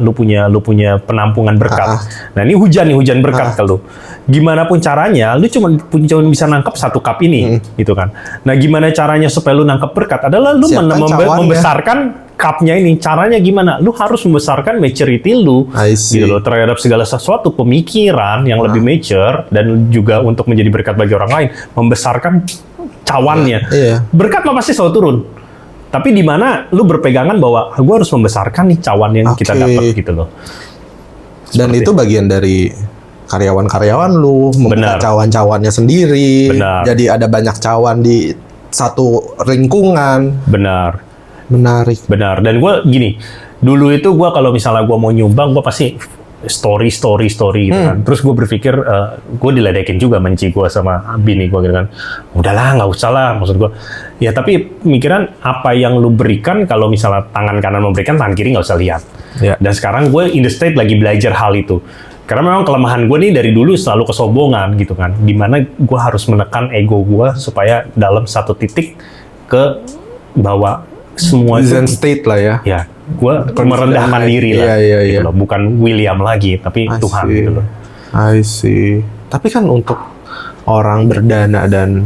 penampungan berkat. Nah ini hujan berkat ke lu. Gimana pun caranya, lu cuma bisa nangkep 1 cup ini, gitu kan. Nah gimana caranya supaya lu nangkep berkat adalah lu membesarkan cup-nya ini. Caranya gimana? Lu harus membesarkan maturity lu, gitu loh, terhadap segala sesuatu, pemikiran yang lebih mature dan juga untuk menjadi berkat bagi orang lain, membesarkan cawannya. Berkat mah pasti selalu turun. Tapi di mana lu berpegangan bahwa gue harus membesarkan nih cawan yang kita dapat gitu loh. Dan itu bagian dari karyawan-karyawan lu, membuka cawan-cawannya sendiri. Jadi ada banyak cawan di satu lingkungan. Menarik. Benar. Dan gue gini, dulu itu gue kalau misalnya gue mau nyumbang, gue pasti story gitu kan. Terus gue berpikir, gue diledekin juga menci gue sama bini gue gitu kan. Udahlah, nggak usah lah, maksud gue. Ya tapi pemikiran apa yang lu berikan, kalau misalnya tangan kanan memberikan, tangan kiri nggak usah lihat. Dan sekarang gue in the state lagi belajar hal itu. Karena memang kelemahan gue nih dari dulu selalu kesombongan gitu kan. Dimana gue harus menekan ego gue supaya dalam satu titik ke bawah semua Zen state lah ya. Ya, gue merendahkan diri lah. Gitu loh. Bukan William lagi, tapi Tuhan gitu loh. I see. Tapi kan untuk orang berdana dan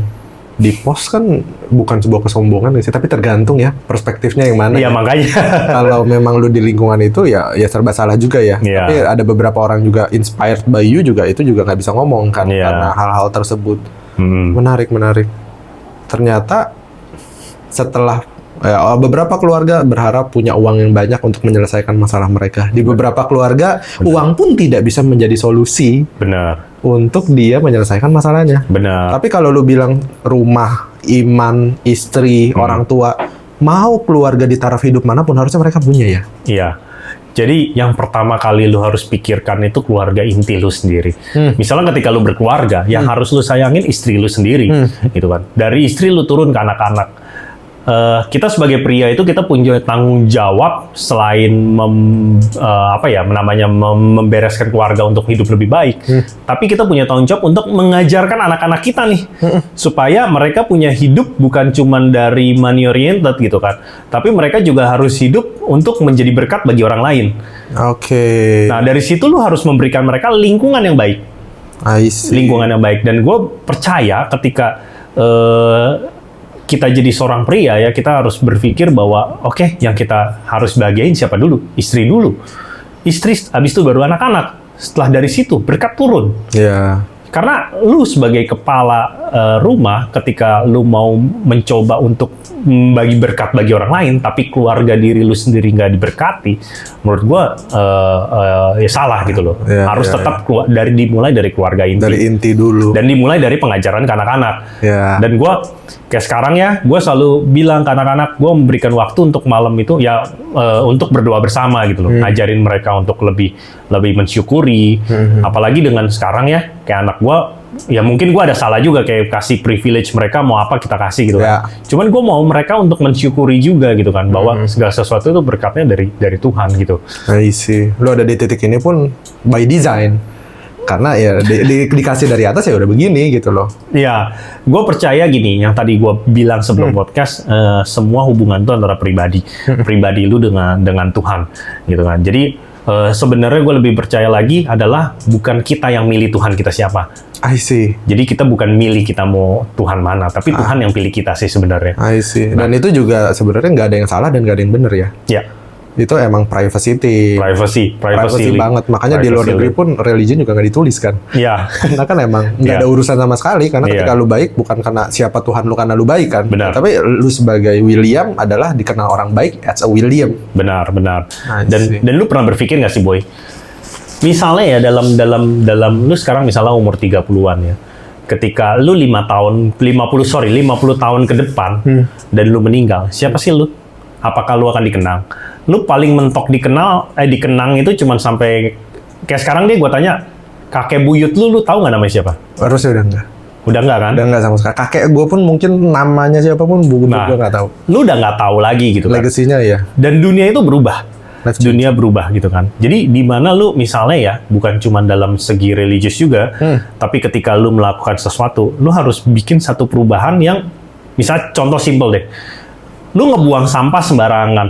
di pos kan bukan sebuah kesombongan sih, tapi tergantung ya perspektifnya yang mana. Iya, makanya. Kalau memang lu di lingkungan itu ya serba salah juga ya. Tapi ada beberapa orang juga inspired by you juga, itu juga nggak bisa ngomong kan karena hal-hal tersebut. Menarik. Ternyata setelah beberapa keluarga berharap punya uang yang banyak untuk menyelesaikan masalah mereka. Di beberapa keluarga, uang pun tidak bisa menjadi solusi untuk dia menyelesaikan masalahnya. Tapi kalau lu bilang rumah, iman, istri, orang tua, mau keluarga di taraf hidup manapun harusnya mereka punya ya? Iya. Jadi yang pertama kali lu harus pikirkan itu keluarga inti lu sendiri. Misalnya ketika lu berkeluarga, yang harus lu sayangin istri lu sendiri, gitu kan. Dari istri lu turun ke anak-anak. Kita sebagai pria itu kita punya tanggung jawab selain membereskan keluarga untuk hidup lebih baik, tapi kita punya tanggung jawab untuk mengajarkan anak-anak kita nih supaya mereka punya hidup bukan cuma dari money oriented gitu kan, tapi mereka juga harus hidup untuk menjadi berkat bagi orang lain. Nah dari situ lu harus memberikan mereka lingkungan yang baik, lingkungan yang baik. Dan gue percaya ketika kita jadi seorang pria ya, kita harus berpikir bahwa yang kita harus bahagiain siapa dulu? Istri dulu. Istri, habis itu baru anak-anak. Setelah dari situ berkat turun. Karena lu sebagai kepala rumah, ketika lu mau mencoba untuk membagi berkat bagi orang lain, tapi keluarga diri lu sendiri nggak diberkati, menurut gua ya salah gitu loh. Harus tetap dimulai dari keluarga inti. Dari inti dulu. Dan dimulai dari pengajaran ke anak-anak. Dan gua kayak sekarang ya, gua selalu bilang ke anak-anak, gua memberikan waktu untuk malam itu ya untuk berdoa bersama gitu loh. Ngajarin mereka untuk lebih mensyukuri. Apalagi dengan sekarang ya, kayak anak gua, ya mungkin gua ada salah juga kayak kasih privilege mereka mau apa kita kasih gitu kan. Cuman gua mau mereka untuk mensyukuri juga gitu kan, bahwa segala sesuatu itu berkatnya dari Tuhan gitu. I see. Lu ada di titik ini pun by design. Karena ya dikasih dari atas ya udah begini gitu loh. Iya, gue percaya gini, yang tadi gue bilang sebelum podcast, semua hubungan itu antara pribadi lu dengan Tuhan, gitu kan. Jadi sebenarnya gue lebih percaya lagi adalah bukan kita yang milih Tuhan kita siapa. I see. Jadi kita bukan milih kita mau Tuhan mana, tapi Tuhan yang pilih kita sih sebenarnya. I see. Dan itu juga sebenarnya nggak ada yang salah dan nggak ada yang benar ya. Iya. Itu emang privacy banget. Makanya di luar negeri pun religion juga nggak ditulis kan. Iya. Karena kan emang nggak ada urusan sama sekali. Karena ketika lu baik bukan karena siapa Tuhan lu, karena lu baik kan. Tapi lu sebagai William adalah dikenal orang baik as a William. Benar. Dan lu pernah berpikir nggak sih Boy? Misalnya ya dalam lu sekarang misalnya umur 30-an ya. Ketika lu 50 tahun ke depan dan lu meninggal, siapa sih lu? Apakah lu akan dikenang? Lu paling mentok dikenang itu cuman sampai kayak sekarang gue tanya kakek buyut lu tahu nggak namanya siapa? Harusnya udah enggak. Udah nggak kan? Udah nggak sama sekali. Kakek gue pun mungkin namanya siapapun gue nggak tahu. Lu udah nggak tahu lagi gitu kan. Legasinya ya. Dan dunia itu berubah. Dunia berubah gitu kan. Jadi di mana lu misalnya ya, bukan cuma dalam segi religius juga, tapi ketika lu melakukan sesuatu, lu harus bikin satu perubahan yang, misalnya contoh simpel deh. Lu ngebuang sampah sembarangan.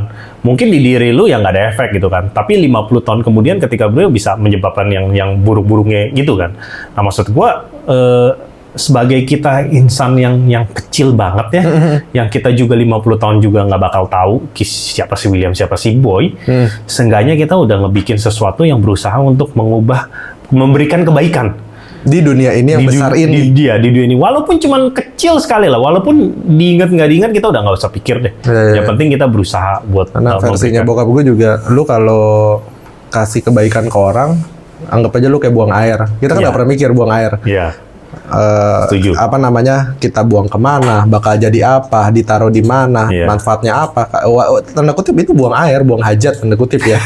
Mungkin di diri lu yang nggak ada efek gitu kan. Tapi 50 tahun kemudian ketika beliau bisa menyebabkan yang buruk-buruknya gitu kan. Nah maksud gua sebagai kita insan yang kecil banget ya, yang kita juga 50 tahun juga nggak bakal tahu siapa si William, siapa si Boy, seenggaknya kita udah ngebikin sesuatu yang berusaha untuk mengubah, memberikan kebaikan. Di dunia ini yang besar ini. Di dunia ini. Walaupun cuman kecil sekali lah, walaupun diingat nggak diingat, kita udah nggak usah pikir deh. Yang penting kita berusaha buat karena versinya bokap gue juga, lu kalau kasih kebaikan ke orang, anggap aja lu kayak buang air. Kita kan nggak pernah mikir buang air. Apa namanya, kita buang kemana, bakal jadi apa, ditaruh di mana, manfaatnya apa, tanda kutip itu buang air, buang hajat, tanda kutip ya.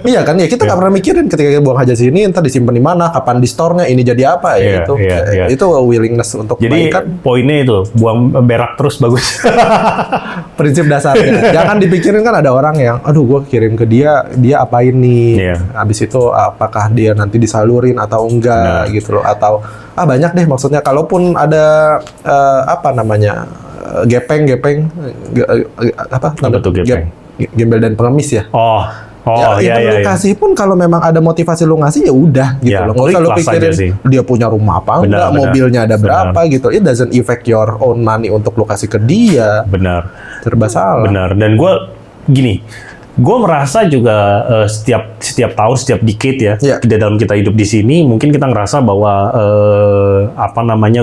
Iya kan ya, kita nggak pernah mikirin ketika kita buang hajat sini, entar disimpan di mana, kapan di store-nya, ini jadi apa ya, itu willingness untuk jadi kebaikan. Poinnya itu, buang berak terus bagus. Prinsip dasarnya, jangan dipikirin kan ada orang yang, aduh gue kirim ke dia apain nih, habis itu apakah dia nanti disalurin atau enggak gitu loh, atau banyak deh maksudnya, kalaupun ada apa namanya gepeng apa gembel dan pengemis ya. Lu kasih pun kalau memang ada motivasi lu ngasih ya udah gitu loh. Nggak usah lu pikirin dia punya rumah apa enggak, mobilnya ada berapa gitu. It doesn't affect your own money untuk lu kasih ke dia. Benar. Serba salah. Benar. Dan gue gini, gue merasa juga setiap tahun, setiap decade ya, dalam kita hidup di sini, mungkin kita ngerasa bahwa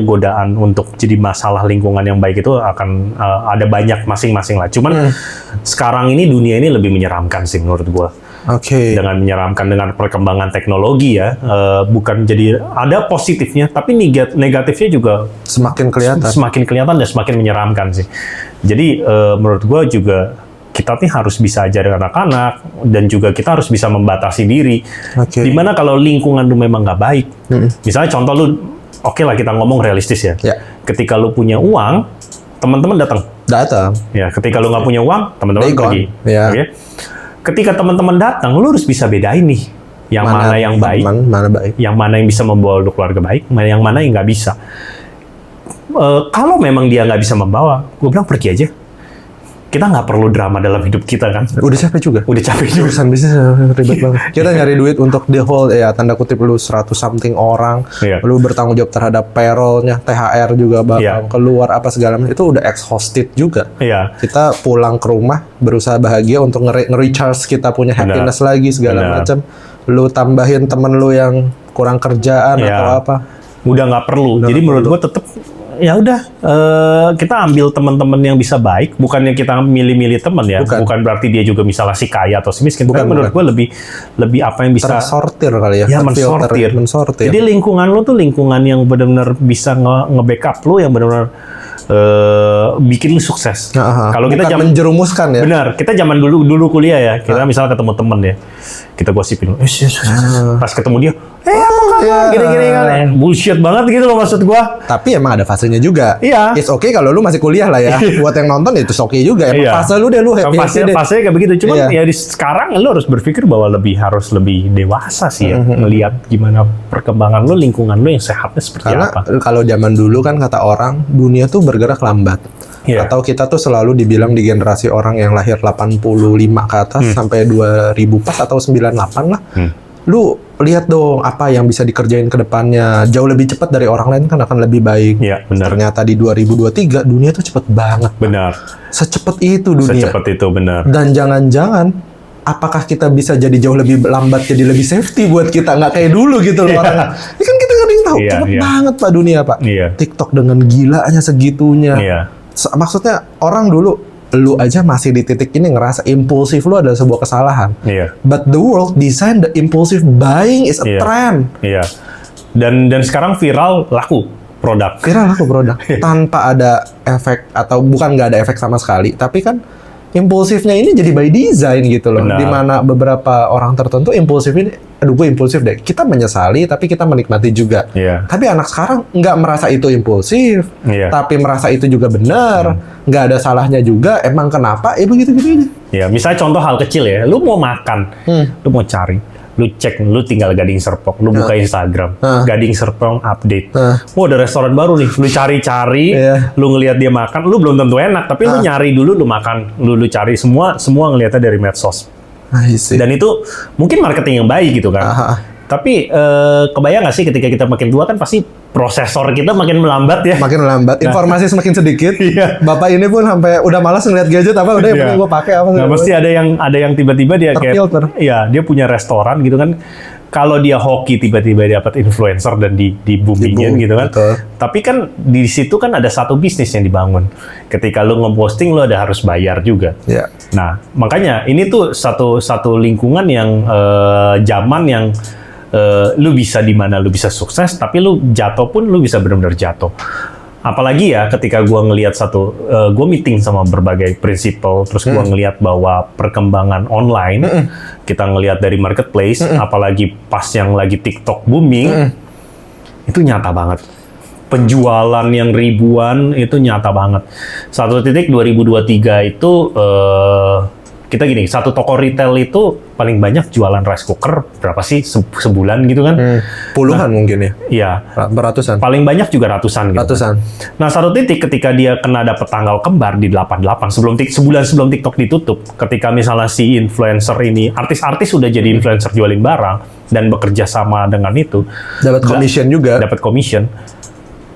godaan untuk jadi masalah lingkungan yang baik itu akan ada banyak masing-masing lah. Cuman sekarang ini dunia ini lebih menyeramkan sih menurut gue. Dengan menyeramkan dengan perkembangan teknologi ya, bukan jadi ada positifnya, tapi negatifnya juga semakin kelihatan dan semakin menyeramkan sih. Jadi menurut gue juga kita nih harus bisa ajarin anak-anak, dan juga kita harus bisa membatasi diri. Dimana kalau lingkungan lu memang nggak baik, misalnya contoh lu, lah kita ngomong realistis ya. Ketika lu punya uang, teman-teman datang. Ya, ketika lu nggak punya uang, teman-teman pergi. Ketika teman-teman datang, lu harus bisa bedain nih, yang mana yang baik, yang mana yang bisa membawa lu keluarga baik, yang mana yang nggak bisa. Kalau memang dia nggak bisa membawa, gue bilang pergi aja. Kita nggak perlu drama dalam hidup kita kan. Udah capek juga. Urusan bisnis ribet banget. Kita nyari duit untuk the whole, ya tanda kutip lu 100 something orang. Lu bertanggung jawab terhadap payroll-nya, THR juga bakal keluar apa segala macam. Itu udah exhausted juga. Kita pulang ke rumah berusaha bahagia untuk nge-recharge kita punya happiness lagi segala macam. Lu tambahin temen lu yang kurang kerjaan atau apa. Udah nggak perlu. Jadi menurut gua tetap ya udah, kita ambil teman-teman yang bisa baik, bukannya kita milih-milih teman ya, bukan berarti dia juga misalnya si kaya atau si miskin, tapi menurut gue lebih apa yang bisa tersortir kali ya, mensortir. Jadi lingkungan lo tuh lingkungan yang benar-benar bisa nge-backup lo, yang benar-benar bikin lu sukses. Kalau kita menjerumuskan ya. Benar, kita zaman dulu kuliah ya, kita misalnya ketemu temen ya, kita gosipin, pas ketemu dia, gini-gini kan, bullshit banget gitu loh maksud gua. Tapi emang ada fasenya juga. It's okay kalau lu masih kuliah lah ya. Buat yang nonton itu oke juga. Emang fase lu deh, lu happy deh. Fasenya kayak begitu. Cuman ya sekarang lu harus berpikir bahwa harus lebih dewasa sih ya, melihat gimana perkembangan lu, lingkungan lu yang sehatnya seperti apa. Karena kalau zaman dulu kan kata orang, dunia tuh bergerak lambat. Atau kita tuh selalu dibilang di generasi orang yang lahir 85 ke atas sampai 2004 atau 98 lah. Lu lihat dong apa yang bisa dikerjain ke depannya, jauh lebih cepat dari orang lain kan akan lebih baik. Ternyata di 2023 dunia tuh cepet banget. Secepat itu dunia. Benar. Dan jangan-jangan apakah kita bisa jadi jauh lebih lambat, jadi lebih safety buat kita, nggak kayak dulu gitu loh orang. Ini kan kita nggak ada yang tahu. Cepet banget Pak dunia Pak. TikTok dengan gilanya segitunya. Maksudnya orang dulu, lu aja masih di titik ini ngerasa impulsif lu adalah sebuah kesalahan. But the world design the impulsive buying is a trend. Dan sekarang viral laku produk. Tanpa ada efek, atau bukan nggak ada efek sama sekali, tapi kan impulsifnya ini jadi by design gitu loh. Benar. Dimana beberapa orang tertentu impulsif ini, aduh gue impulsif deh. Kita menyesali, tapi kita menikmati juga. Iya. Tapi anak sekarang nggak merasa itu impulsif, Iya. tapi merasa itu juga benar. Nggak ada salahnya juga. Emang kenapa? Begitu-gitu aja. Ya, misalnya contoh hal kecil ya, lu mau makan, lu mau cari, lu cek, lu tinggal Gading Serpong, lu buka Instagram, Gading Serpong update. Oh, ada restoran baru nih, lu cari-cari, lu ngelihat dia makan, lu belum tentu enak, tapi lu nyari dulu, lu makan, lu cari, semua ngelihatnya dari medsos. Dan itu mungkin marketing yang baik gitu kan. Tapi kebayang nggak sih ketika kita makin tua kan pasti prosesor kita makin melambat ya. Makin melambat, informasi semakin sedikit. Iya. Bapak ini pun sampai udah malas ngeliat gadget apa, udah yang penting gue pakai apa. Nah, mesti ada yang tiba-tiba dia terfilter. Kayak, iya, dia punya restoran gitu kan. Kalau dia hoki tiba-tiba dapat influencer dan di boomingin gitu kan. Betul. Tapi kan di situ kan ada satu bisnis yang dibangun. Ketika lu nge-posting lu ada harus bayar juga. Ya. Nah, makanya ini tuh satu lingkungan yang zaman yang lu bisa di mana lu bisa sukses, tapi lu jatuh pun lu bisa benar-benar jatuh. Apalagi ya ketika gua ngelihat gua meeting sama berbagai prinsipal, terus gua ngelihat bahwa perkembangan online, kita ngelihat dari marketplace, apalagi pas yang lagi TikTok booming, itu nyata banget. Penjualan yang ribuan itu nyata banget. Satu titik 2023 itu kita gini, satu toko retail itu paling banyak jualan rice cooker berapa sih sebulan gitu kan? Puluhan mungkin ya? Iya. Ratusan. Paling banyak juga ratusan gitu. Ratusan. Nah, satu titik ketika dia kena dapet tanggal kembar di 88 sebulan sebelum TikTok ditutup, ketika misalnya si influencer ini, artis-artis sudah jadi influencer jualin barang dan bekerja sama dengan itu, dapat commission juga. Dapat commission.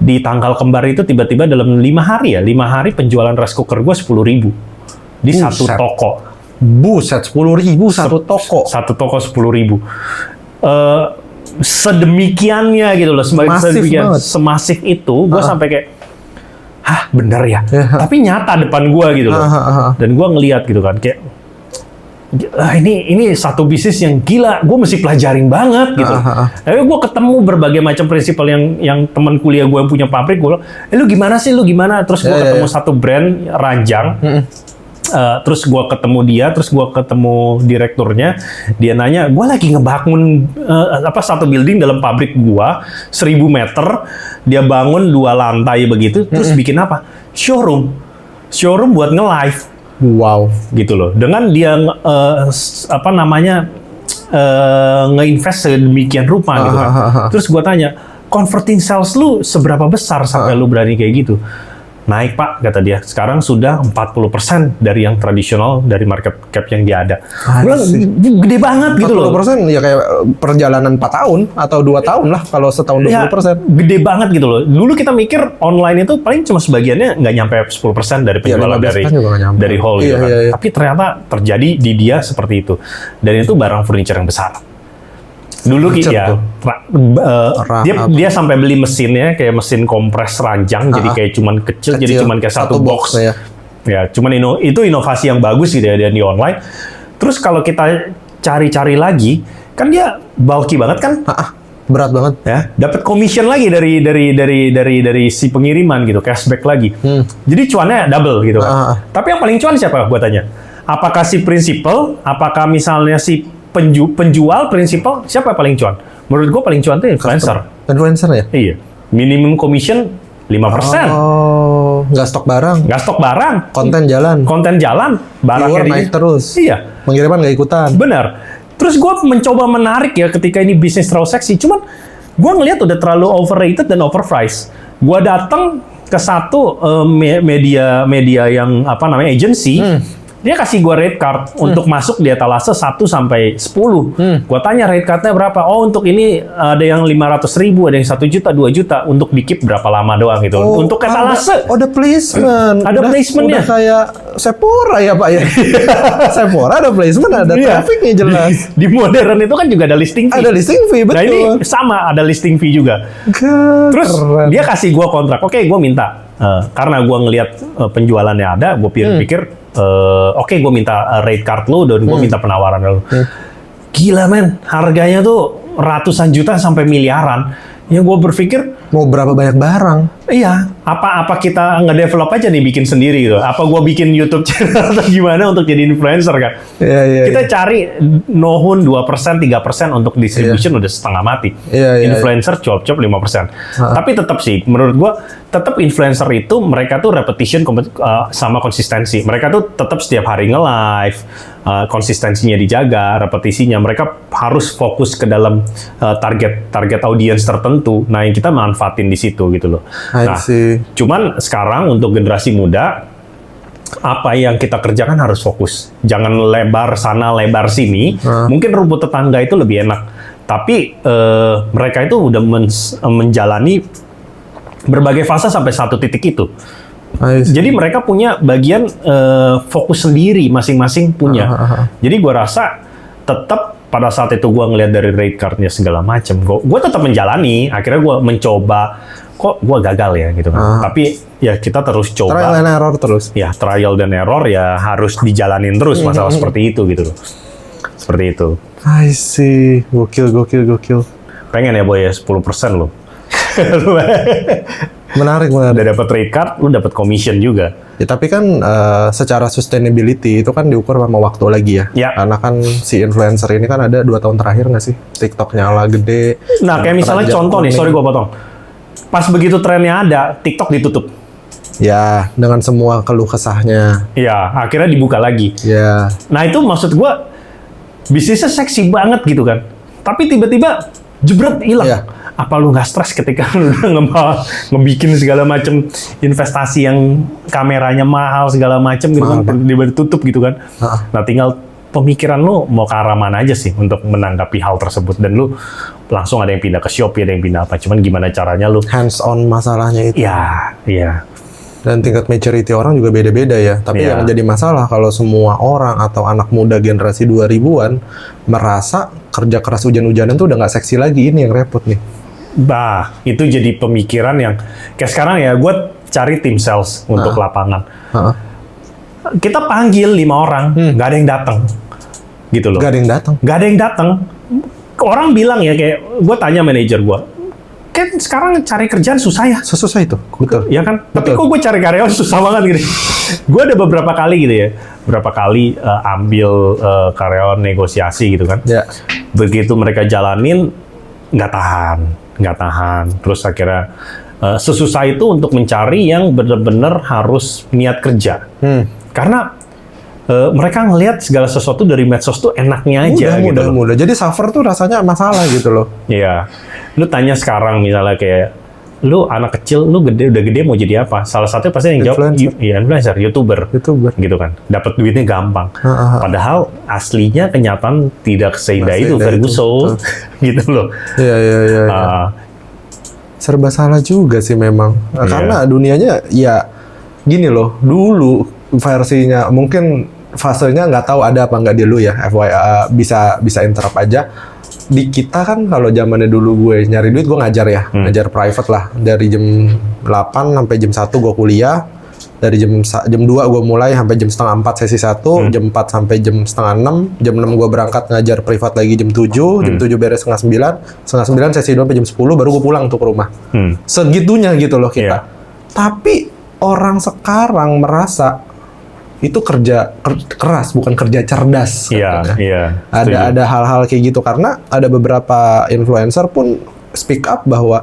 Di tanggal kembar itu tiba-tiba dalam 5 hari penjualan rice cooker gue 10.000 di satu toko. Buset, 10.000 satu toko. Satu toko 10.000. Sedemikiannya gitu loh, semasif itu, gue sampai kayak, hah bener ya? Tapi nyata depan gue gitu loh. Dan gue ngelihat gitu kan, kayak, ini satu bisnis yang gila, gue mesti pelajarin banget gitu. Tapi gue ketemu berbagai macam prinsipal yang teman kuliah gue yang punya pabrik, gue bilang, lu gimana sih, lu gimana? Terus gue ketemu satu brand ranjang. Terus gue ketemu dia, terus gue ketemu direkturnya, dia nanya, gue lagi ngebangun satu building dalam pabrik gue, 1.000 meter, dia bangun 2 lantai begitu, terus bikin apa? Showroom buat nge-live. Wow, gitu loh. Dengan dia nge-invest sedemikian rupa gitu kan. Terus gue tanya, converting sales lu seberapa besar sampai lu berani kayak gitu? Naik Pak, kata dia. Sekarang sudah 40% dari yang tradisional dari market cap yang dia ada. Bilang, gede banget gitu loh. 40% ya kayak perjalanan 4 tahun atau 2 tahun lah kalau setahun 20%. Ya, gede banget gitu loh. Dulu kita mikir online itu paling cuma sebagiannya nggak nyampe 10% dari penjualan dari hall gitu kan. Tapi ternyata terjadi di dia seperti itu. Dan itu barang furniture yang besar. Dulu ya, dia sampai beli mesinnya kayak mesin kompres ranjang, jadi kayak cuman kecil, jadi cuman kayak satu box. Ya, cuman itu inovasi yang bagus gitu ya di online. Terus kalau kita cari-cari lagi, kan dia bulky banget kan? Berat banget ya. Dapat commission lagi dari si pengiriman gitu, cashback lagi. Jadi cuannya double gitu kan. Tapi yang paling cuan siapa? Gua tanya. Apakah si principal? Apakah misalnya si penjual prinsipal, siapa yang paling cuan? Menurut gue paling cuan tuh influencer. Influencer ya? Iya. Minimum commission 5%. Oh, nggak stok barang. Nggak stok barang. Konten jalan. Barangnya naik terus. Iya. Pengiriman nggak ikutan. Benar. Terus gue mencoba menarik ya ketika ini bisnis terlalu seksi. Cuman gue ngelihat udah terlalu overrated dan overpriced. Gue datang ke satu media yang agency. Dia kasih gue rate card untuk masuk di etalase 1 sampai 10. Gue tanya rate cardnya berapa? Oh, untuk ini ada yang 500.000, ada yang 1 juta, 2 juta. Untuk dikip berapa lama doang gitu. Untuk etalase. Ada placement. Ada placementnya. Udah kayak Sephora ya Pak ya. Sephora ada placement, ada trafficnya jelas. Di modern itu kan juga ada listing fee. Ada listing fee, betul. Nah ini sama, ada listing fee juga. Terus dia kasih gue kontrak. Oke, gue minta. Karena gue ngelihat penjualannya ada, gue pikir oke, gue minta rate card lo dan gue minta penawaran lo. Gila men, harganya tuh ratusan juta sampai miliaran. Ya gue berpikir mau berapa banyak barang. Iya, apa kita nge-develop aja nih bikin sendiri gitu. Apa gue bikin YouTube channel atau gimana untuk jadi influencer kan? Kita cari nohun 2%, 3% untuk distribution udah setengah mati. Influencer cuap-cuap 5%. Tapi tetap sih, menurut gue tetap influencer itu mereka tuh repetition sama konsistensi. Mereka tuh tetap setiap hari nge-live, konsistensinya dijaga, repetisinya. Mereka harus fokus ke dalam target audiens tertentu. Nah, yang kita manfaatin di situ gitu loh. Nah, cuman sekarang untuk generasi muda, apa yang kita kerjakan harus fokus. Jangan lebar sana, lebar sini. Mungkin rumput tetangga itu lebih enak. Tapi mereka itu udah menjalani berbagai fase sampai satu titik itu. Jadi mereka punya bagian fokus sendiri, masing-masing punya. Jadi gue rasa tetap pada saat itu gue ngeliat dari rate card-nya segala macam, gue tetap menjalani. Akhirnya gue mencoba, kok gue gagal ya gitu kan. Tapi ya kita terus coba. Trial and error terus. Ya trial dan error ya harus dijalanin terus masalah seperti itu gitu loh. Seperti itu. I see. Gokil. Pengen ya boy ya 10% loh. Menarik. Udah dapat rate card, lu dapat commission juga. Ya, tapi kan secara sustainability itu kan diukur sama waktu lagi ya. Karena kan si influencer ini kan ada 2 tahun terakhir nggak sih? TikTok nyala gede. Nah, kayak misalnya contoh nih, sorry gue potong. Pas begitu trennya ada, TikTok ditutup. Ya, dengan semua keluh kesahnya. Ya, akhirnya dibuka lagi. Ya. Nah, itu maksud gue, bisnisnya seksi banget gitu kan. Tapi tiba-tiba, jebret hilang. Ya. Apa lu nggak stres ketika lu udah ngebikin segala macam investasi yang kameranya mahal segala macam gitu kan, tiba-tiba ditutup gitu kan. Nah, tinggal pemikiran lu mau ke arah mana aja sih untuk menanggapi hal tersebut, dan lu langsung ada yang pindah ke Shopee, ada yang pindah apa, cuman gimana caranya lu hands on masalahnya itu. Iya. Dan tingkat maturity orang juga beda-beda ya. Tapi yang jadi masalah kalau semua orang atau anak muda generasi 2000-an merasa kerja keras hujan-hujanan tuh udah nggak seksi lagi, ini yang repot nih. Bah, itu jadi pemikiran yang kayak sekarang ya, gue cari tim sales untuk lapangan. Kita panggil 5 orang, nggak ada yang datang, gitu loh. Nggak ada yang datang. Orang bilang ya, kayak gue tanya manajer gue, kan sekarang cari kerjaan susah ya? Susah itu, betul. Ya kan? Betul. Tapi kok gue cari karyawan susah banget gitu. Gue ada beberapa kali gitu ya, ambil karyawan negosiasi gitu kan. Ya. Begitu mereka jalanin, nggak tahan. Terus akhirnya sesusah itu untuk mencari yang benar-benar harus niat kerja. Karena mereka ngelihat segala sesuatu dari medsos tuh enaknya aja. Mudah. Jadi suffer tuh rasanya masalah gitu loh. Iya. Lu tanya sekarang misalnya kayak, lu anak kecil, lu udah gede mau jadi apa? Salah satunya pasti yang jawab, influencer, YouTuber. Gitu kan. Dapat duitnya gampang. Padahal aslinya kenyataan tidak seindah itu, Ferguson. Gitu loh. Iya. Serba salah juga sih memang. Karena dunianya ya gini loh, dulu versinya mungkin fasenya nggak tahu ada apa nggak di lu ya, FYI, bisa interrupt aja. Di kita kan kalau zamannya dulu gue nyari duit, gue ngajar ya, ngajar private lah. Dari jam 8 sampai jam 1 gue kuliah. Dari jam 2 gue mulai sampai jam setengah 4 sesi 1, jam 4 sampai jam setengah 6, jam 6 gue berangkat ngajar privat lagi jam 7, jam 7 beres setengah 9 sesi 2 sampai jam 10, baru gue pulang tuh ke rumah. Segitunya gitu loh kita. Tapi orang sekarang merasa itu kerja keras, bukan kerja cerdas. Ada hal-hal kayak gitu, karena ada beberapa influencer pun speak up bahwa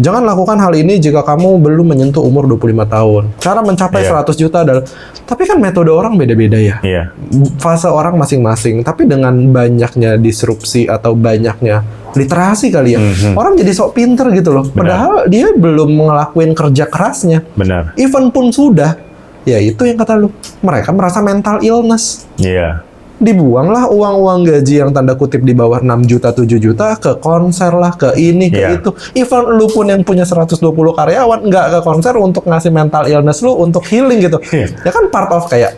jangan lakukan hal ini jika kamu belum menyentuh umur 25 tahun. Cara mencapai 100 juta adalah, tapi kan metode orang beda-beda ya. Fase orang masing-masing, tapi dengan banyaknya disrupsi atau banyaknya literasi kali ya, orang jadi sok pinter gitu loh. Padahal dia belum ngelakuin kerja kerasnya. Even pun sudah. Ya itu yang kata lu, mereka merasa mental illness. Dibuanglah uang-uang gaji yang tanda kutip di bawah 6 juta, 7 juta ke konser lah, ke ini, ke itu. Even lu pun yang punya 120 karyawan, nggak ke konser untuk ngasih mental illness lu untuk healing gitu. Ya kan part of kayak,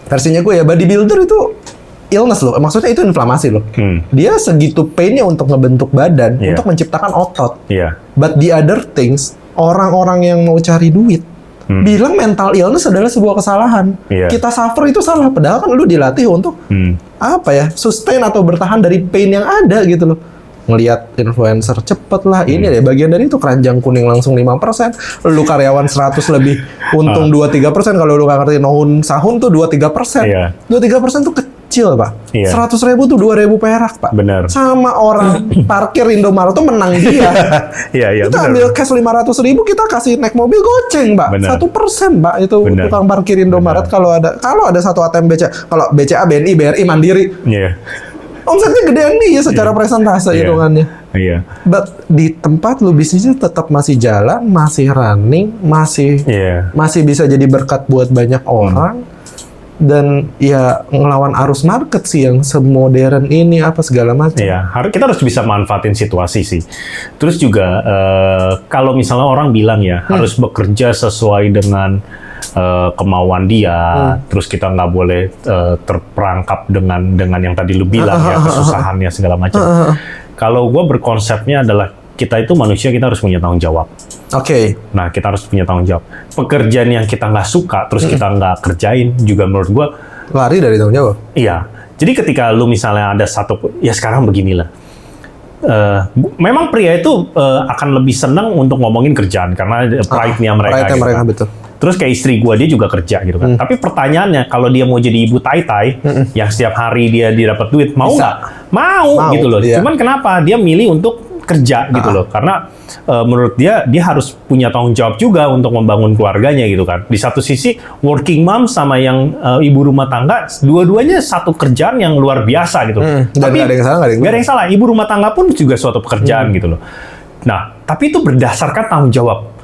versinya gue ya, bodybuilder itu illness loh. Maksudnya itu inflamasi loh. Dia segitu painnya untuk ngebentuk badan, untuk menciptakan otot. But the other things, orang-orang yang mau cari duit, bilang mental illness adalah sebuah kesalahan. Kita suffer itu salah, padahal kan lu dilatih untuk apa ya, sustain atau bertahan dari pain yang ada gitu loh. ngelihat influencer cepet lah, ini deh bagian dari itu keranjang kuning langsung 5%. Lu karyawan 100 lebih untung 2-3%. Kalau lu nggak ngerti nohun sahun tuh 2-3%. 2-3% tuh kecil, Pak. 100.000 tuh 2.000 perak, Pak. Bener. Sama orang parkir Indomaret tuh menang dia. Kita ambil cash 500.000, kita kasih naik mobil goceng, Pak. 1%, Pak, itu tukang parkir Indomaret. Kalau ada satu ATM BCA, kalau BCA, BNI, BRI, Mandiri, omsetnya gedean nih ya secara presentase hitungannya. But di tempat lu bisnisnya tetap masih jalan, masih running, masih bisa jadi berkat buat banyak orang. Dan ya ngelawan arus market sih yang semodern ini apa segala macam. Kita harus bisa manfaatin situasi sih. Terus juga kalau misalnya orang bilang harus bekerja sesuai dengan kemauan dia, terus kita nggak boleh terperangkap dengan yang tadi lu bilang kesusahannya segala macam. Kalau gue berkonsepnya adalah kita itu manusia, kita harus punya tanggung jawab. Nah, kita harus punya tanggung jawab. Pekerjaan yang kita nggak suka, terus kita nggak kerjain, juga menurut gue lari dari tanggung jawab. Iya. Jadi ketika lu misalnya ada satu, ya sekarang beginilah. Memang pria itu akan lebih senang untuk ngomongin kerjaan karena pride-nya mereka. Pride-nya mereka, betul. Terus kayak istri gue, dia juga kerja gitu kan. Tapi pertanyaannya, kalau dia mau jadi ibu tai-tai, yang setiap hari dia dapat duit, mau nggak? Mau gitu loh. Cuman kenapa dia milih untuk kerja gitu loh? Karena menurut dia harus punya tanggung jawab juga untuk membangun keluarganya gitu kan. Di satu sisi working mom sama yang ibu rumah tangga, dua-duanya satu kerjaan yang luar biasa gitu. Tapi nggak ada yang salah, nggak ada yang salah. Ibu rumah tangga pun juga suatu pekerjaan gitu loh. Nah, tapi itu berdasarkan tanggung jawab.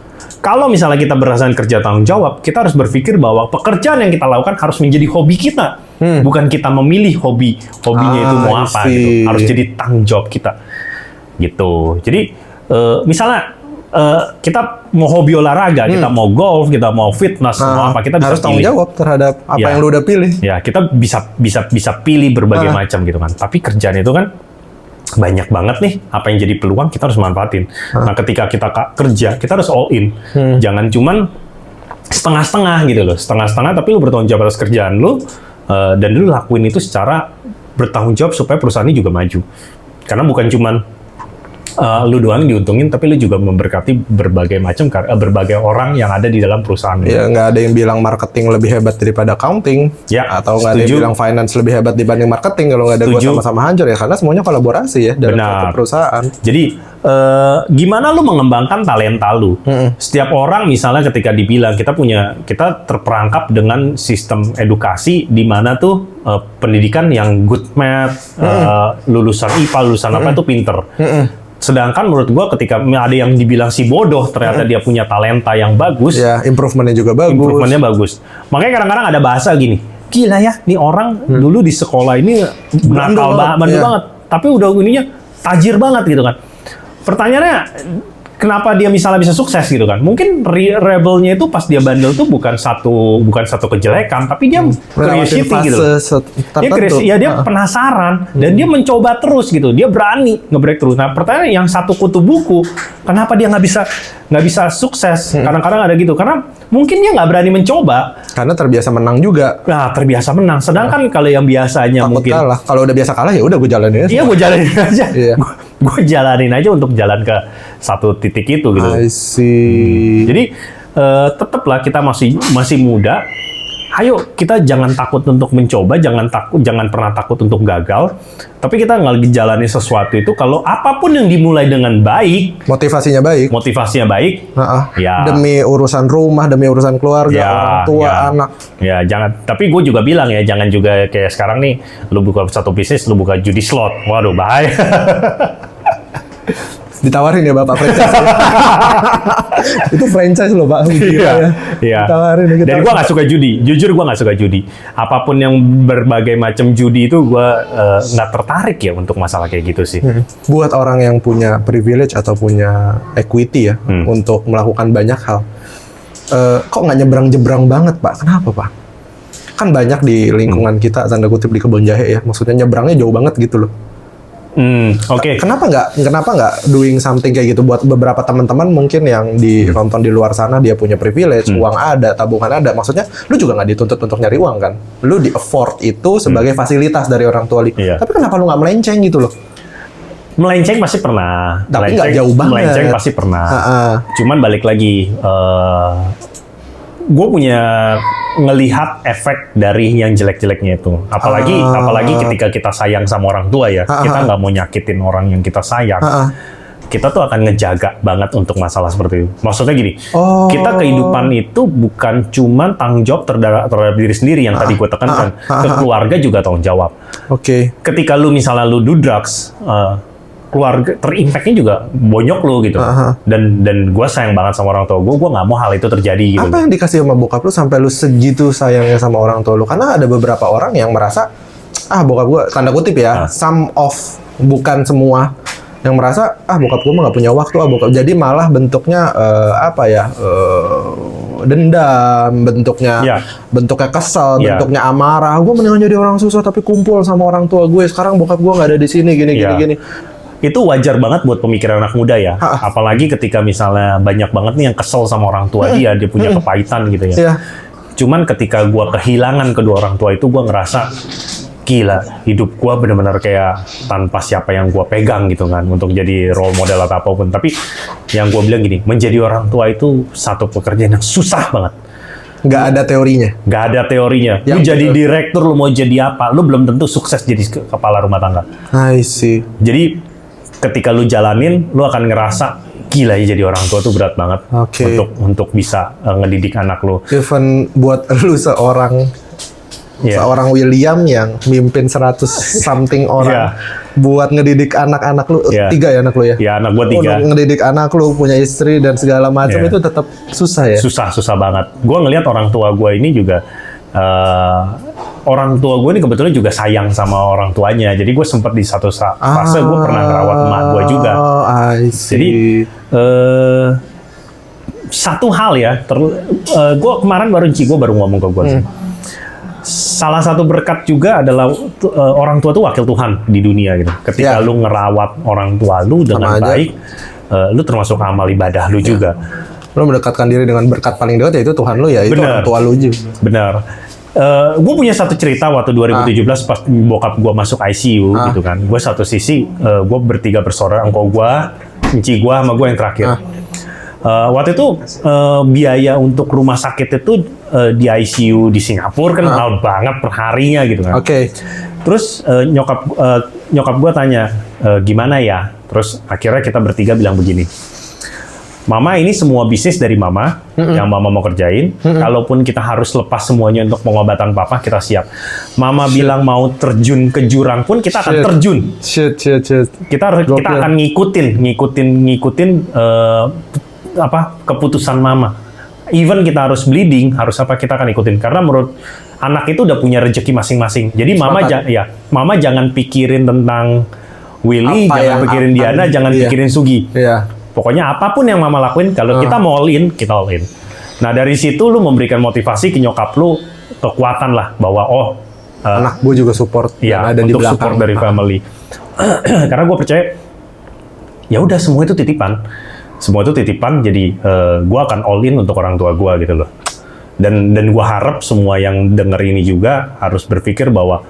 Kalau misalnya kita berdasarkan kerja tanggung jawab, kita harus berpikir bahwa pekerjaan yang kita lakukan harus menjadi hobi kita. Bukan kita memilih hobinya itu mau apa gitu. Harus jadi tanggung jawab kita. Gitu. Jadi misalnya kita mau hobi olahraga, kita mau golf, kita mau fitness, mau apa, kita bisa harus tanggung jawab terhadap apa yang lu udah pilih. Ya, kita bisa pilih berbagai macam gitu kan. Tapi kerjaan itu kan banyak banget nih, apa yang jadi peluang kita harus manfaatin. Nah, ketika kita kerja, kita harus all in. Jangan cuman setengah-setengah gitu loh. Setengah-setengah tapi lu bertanggung jawab atas kerjaan lu, dan lu lakuin itu secara bertanggung jawab supaya perusahaan ini juga maju. Karena bukan cuman lu doang diuntungin, tapi lu juga memberkati berbagai orang yang ada di dalam perusahaan. Ya, nggak ada yang bilang marketing lebih hebat daripada accounting, atau nggak ada yang bilang finance lebih hebat dibanding marketing. Kalau nggak ada gua sama-sama hancur ya, karena semuanya kolaborasi ya dalam satu perusahaan. Jadi gimana lu mengembangkan talenta lu? Setiap orang misalnya ketika dibilang kita terperangkap dengan sistem edukasi di mana tuh pendidikan yang good math, lulusan IPA, lulusan apa itu pinter. Sedangkan menurut gua ketika ada yang dibilang si bodoh, ternyata dia punya talenta yang bagus. Ya, improvementnya juga bagus. Improvementnya bagus. Makanya kadang-kadang ada bahasa gini, gila ya, nih orang dulu di sekolah ini nakal banget, tapi udah ininya tajir banget gitu kan. Pertanyaannya, kenapa dia misalnya bisa sukses gitu kan? Mungkin rebelnya itu pas dia bandel tuh bukan satu kejelekan, tapi dia curiosity gitu. Dia penasaran dan dia mencoba terus gitu. Dia berani nge-break terus. Nah, pertanyaan yang satu kutu buku, kenapa dia nggak bisa sukses? Kadang-kadang ada gitu. Karena mungkin dia nggak berani mencoba. Karena terbiasa menang juga. Nah, terbiasa menang. Sedangkan kalau yang biasanya takut mungkin kalah. Kalau udah biasa kalah ya udah gue jalanin aja. Iya, gue jalanin aja. Gue jalanin aja untuk jalan ke satu titik itu gitu. I see. Jadi tetaplah kita masih muda. Ayo kita jangan takut untuk mencoba, jangan pernah takut untuk gagal. Tapi kita nggak jalani sesuatu itu kalau apapun yang dimulai dengan baik, motivasinya baik. Ya demi urusan rumah, demi urusan keluarga, orang tua, anak. Ya jangan. Tapi gue juga bilang ya, jangan juga kayak sekarang nih, lu buka satu bisnis, lu buka judi slot. Waduh, bahaya. Ditawarin ya Bapak franchise. Itu franchise loh Pak. Iya. Ditawarin. Dan gue nggak suka judi. Jujur gue nggak suka judi. Apapun yang berbagai macam judi itu gue nggak tertarik ya untuk masalah kayak gitu sih. Buat orang yang punya privilege atau punya equity ya untuk melakukan banyak hal, kok nggak nyebrang-nyebrang banget Pak? Kenapa Pak? Kan banyak di lingkungan kita, tanda kutip di Kebon Jahe ya. Maksudnya nyebrangnya jauh banget gitu loh. Oke. Kenapa nggak doing something kayak gitu buat beberapa teman-teman mungkin yang nonton di luar sana, dia punya privilege, uang ada, tabungan ada. Maksudnya, lu juga nggak dituntut untuk nyari uang kan? Lu di afford itu sebagai fasilitas dari orang tua lu. Tapi kenapa lu nggak melenceng gitu loh? Melenceng pasti pernah. Tapi nggak jauh banget. Melenceng pasti pernah. Cuman balik lagi, gue punya ngelihat efek dari yang jelek-jeleknya itu. Apalagi ketika kita sayang sama orang tua ya, kita nggak mau nyakitin orang yang kita sayang. Kita tuh akan ngejaga banget untuk masalah seperti itu. Maksudnya gini, kita kehidupan itu bukan cuman tanggung jawab terhadap diri sendiri yang tadi gue tekankan, ke keluarga juga tanggung jawab. Ketika lu misalnya lu do drugs, keluarga terimpactnya juga bonyok lu gitu. Dan gue sayang banget sama orang tua gue nggak mau hal itu terjadi gitu. Apa yang dikasih sama bokap lu sampai lu segitu sayangnya sama orang tua lu? Karena ada beberapa orang yang merasa, bokap gue, tanda kutip ya, some of, bukan semua, yang merasa bokap gue mah nggak punya waktu, bokap, jadi malah bentuknya dendam, bentuknya kesel, bentuknya amarah. Gue mendingan jadi orang susah tapi kumpul sama orang tua gue. Sekarang bokap gue nggak ada di sini, gini. Itu wajar banget buat pemikiran anak muda ya. Apalagi ketika misalnya banyak banget nih yang kesel sama orang tua dia punya kepahitan gitu ya. Cuman ketika gue kehilangan kedua orang tua itu, gue ngerasa gila, hidup gue benar-benar kayak tanpa siapa yang gue pegang gitu kan, untuk jadi role model atau apapun. Tapi yang gue bilang gini, menjadi orang tua itu satu pekerjaan yang susah banget. Nggak ada teorinya? Nggak ada teorinya. Lu jadi direktur, lu mau jadi apa, lu belum tentu sukses jadi kepala rumah tangga. I see. Jadi ketika lu jalanin, lu akan ngerasa gila ya, jadi orang tua tuh berat banget untuk bisa ngedidik anak lu. Even buat lu seorang William yang mimpin 100 something orang buat ngedidik anak-anak lu, 3 ya anak lu ya? Ya, anak gua 3. Ngedidik anak lu, punya istri dan segala macam itu tetap susah ya? Susah banget. Gua ngelihat orang tua gua ini juga, orang tua gue ini kebetulan juga sayang sama orang tuanya. Jadi gue sempat di satu fase gue pernah ngerawat emak gue juga. Jadi satu hal ya, gue kemarin gue baru ngomong ke gue. Salah satu berkat juga adalah orang tua tuh wakil Tuhan di dunia gitu. Ketika lu ngerawat orang tua lu dengan baik, lu termasuk amal ibadah lu juga. Lu mendekatkan diri dengan berkat paling dekat, yaitu Tuhan lu ya, itu orang tua lu juga. Benar. Gue punya satu cerita waktu 2017 pas bokap gue masuk ICU gitu kan. Gue satu sisi, gue bertiga bersaudara, engkau gue, enci gue, sama gue yang terakhir. Waktu itu biaya untuk rumah sakit itu di ICU di Singapura kan mahal banget per harinya gitu kan. Terus nyokap gue tanya, gimana ya? Terus akhirnya kita bertiga bilang begini, Mama, ini semua bisnis dari Mama yang Mama mau kerjain. Kalaupun kita harus lepas semuanya untuk pengobatan Papa, kita siap. Mama bilang mau terjun ke jurang pun kita akan terjun. Kita akan ngikutin keputusan Mama. Even kita harus bleeding, harus apa, kita akan ikutin. Karena menurut anak itu udah punya rezeki masing-masing. Jadi Mama jangan pikirin tentang Willy, jangan pikirin Diana, jangan pikirin Sugi. Pokoknya apapun yang Mama lakuin, kalau kita mau all in, kita all in. Nah dari situ lu memberikan motivasi ke nyokap lu, kekuatan lah bahwa anak gue juga support, ada untuk di support dari family. Karena gue percaya ya udah semua itu titipan. Jadi gue akan all in untuk orang tua gue gitu loh. Dan gue harap semua yang denger ini juga harus berpikir bahwa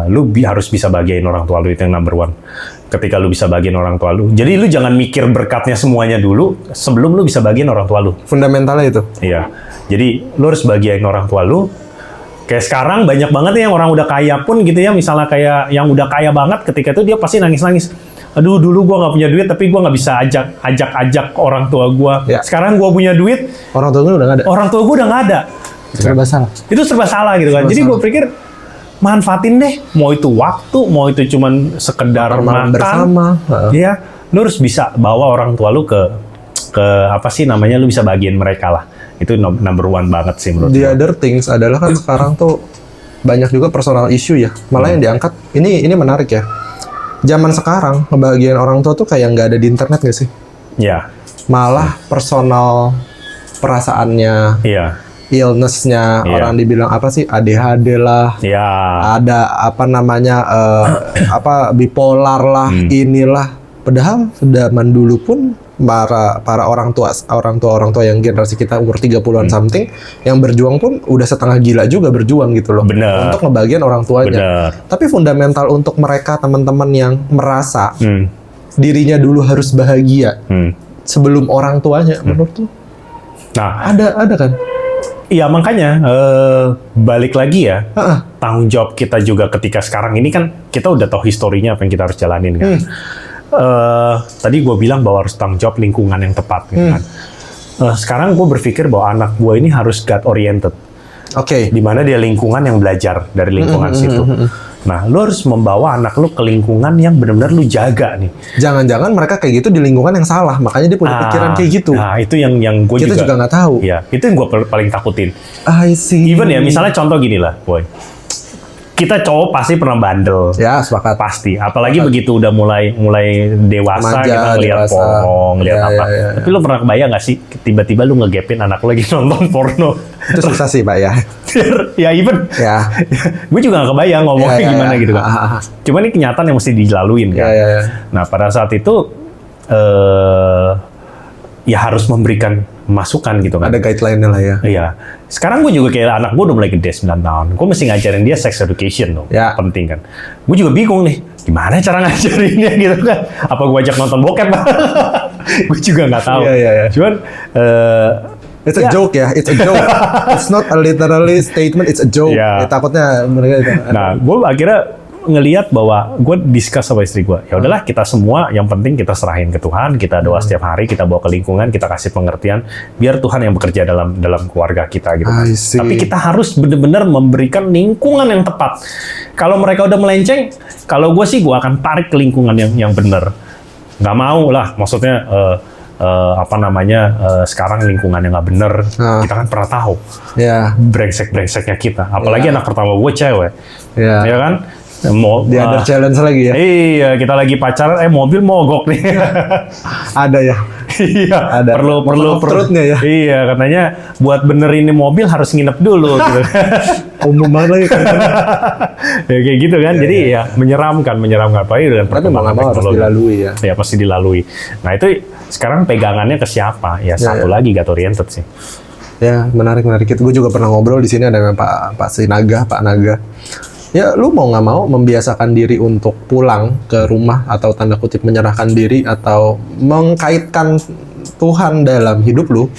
lu harus bisa bagian orang tua lu, itu yang number one. Ketika lu bisa bagian orang tua lu, jadi lu jangan mikir berkatnya semuanya dulu sebelum lu bisa bagian orang tua lu. Fundamentalnya itu. Iya. Jadi lu harus bagian orang tua lu. Kayak sekarang banyak banget nih yang orang udah kaya pun gitu ya, misalnya kayak yang udah kaya banget, ketika itu dia pasti nangis-nangis. Aduh, dulu gue nggak punya duit, tapi gue nggak bisa ajak orang tua gue. Sekarang gue punya duit, orang tua gue udah nggak ada. Orang tua gue udah nggak ada. Serba salah. Itu serba salah gitu kan. Jadi gue pikir manfaatin deh, mau itu waktu, mau itu cuman sekedar makan bersama. Ya, lu harus bisa bawa orang tua lu ke apa sih namanya, lu bisa bagian mereka lah. Itu number one banget sih menurut gue. The other things adalah kan sekarang tuh banyak juga personal issue ya. Malah yang diangkat, ini menarik ya. Zaman sekarang, ngebahagiain orang tua tuh kayak nggak ada di internet nggak sih? Iya. Malah personal perasaannya, illness-nya, orang dibilang apa sih, ADHD lah, ada apa namanya, bipolar lah, inilah. Padahal zaman dulu pun para orang tua yang generasi kita umur 30-an something yang berjuang pun udah setengah gila juga berjuang gitu loh. Bener. Untuk ngebagian orang tuanya. Tapi fundamental untuk mereka teman-teman yang merasa dirinya dulu harus bahagia sebelum orang tuanya, menurut tuh. Nah, ada kan? Iya makanya balik lagi ya, tanggung jawab kita juga ketika sekarang ini kan kita udah tahu historinya apa yang kita harus jalanin kan. Tadi gue bilang bahwa harus tanggung jawab lingkungan yang tepat gitu kan. Sekarang gue berpikir bahwa anak gue ini harus God oriented. Di mana dia lingkungan yang belajar dari lingkungan situ. Nah, lu harus membawa anak lu ke lingkungan yang benar-benar lu jaga nih. Jangan-jangan mereka kayak gitu di lingkungan yang salah, makanya dia punya pikiran kayak gitu. Nah, itu yang gue kita juga nggak tahu. Ya, itu yang gue paling takutin. I see. Even ya, misalnya contoh gini lah, boy. Kita cowok pasti pernah bandel. Ya, sepakat. Pasti. Apalagi begitu udah mulai dewasa, kita ngeliat porno, ngeliat apa. Tapi lu pernah kebayang nggak sih, tiba-tiba lu ngegepin anak lu lagi nonton porno? Itu susah sih, Pak ya. Ya, even. Ya. Gue juga nggak kebayang ngomongnya gimana gitu kan. Cuma ini kenyataan yang mesti dilaluin kan. Nah, pada saat itu, ya harus memberikan masukan gitu kan. Ada guideline-nya lah ya. Iya. Sekarang gue juga kayak anak gue udah mulai gede 9 tahun. Gue mesti ngajarin dia sex education dong. Ya. Penting kan. Gue juga bingung nih. Gimana cara ngajarinnya gitu kan. Apa gue ajak nonton bokep? Gue juga nggak tahu. Iya. Cuman... it's a joke ya. It's a joke. It's not a literally statement. It's a joke. Ya. Takutnya mereka itu. Nah, gue akhirnya ngelihat bahwa gue discuss sama istri gue, ya udahlah kita semua yang penting kita serahin ke Tuhan, kita doa setiap hari, kita bawa ke lingkungan, kita kasih pengertian, biar Tuhan yang bekerja dalam keluarga kita gitu. Tapi kita harus benar-benar memberikan lingkungan yang tepat. Kalau mereka udah melenceng, kalau gue sih gue akan tarik ke lingkungan yang benar. Nggak mau lah, maksudnya sekarang lingkungan yang nggak bener, kita kan pernah tahu, brengsek-brengseknya kita. Apalagi anak pertama gue cewek, ya kan. Dia ada challenge lagi ya? Iya, kita lagi pacaran, mobil mogok nih. Ada ya? Iya, ada. perlu perutnya ya? Iya, katanya buat benerin ini mobil harus nginep dulu. Gitu. Umum banget lagi. Ya, kayak gitu kan, jadi ya menyeramkan apalagi dengan perkembangan teknologi. Harus dilalui ya? Ya, pasti dilalui. Nah, itu sekarang pegangannya ke siapa? Ya, satu lagi God oriented sih. Ya, menarik. Gue juga pernah ngobrol di sini ada Pak Naga. Ya, lu mau nggak mau membiasakan diri untuk pulang ke rumah atau tanda kutip menyerahkan diri atau mengkaitkan Tuhan dalam hidup lu,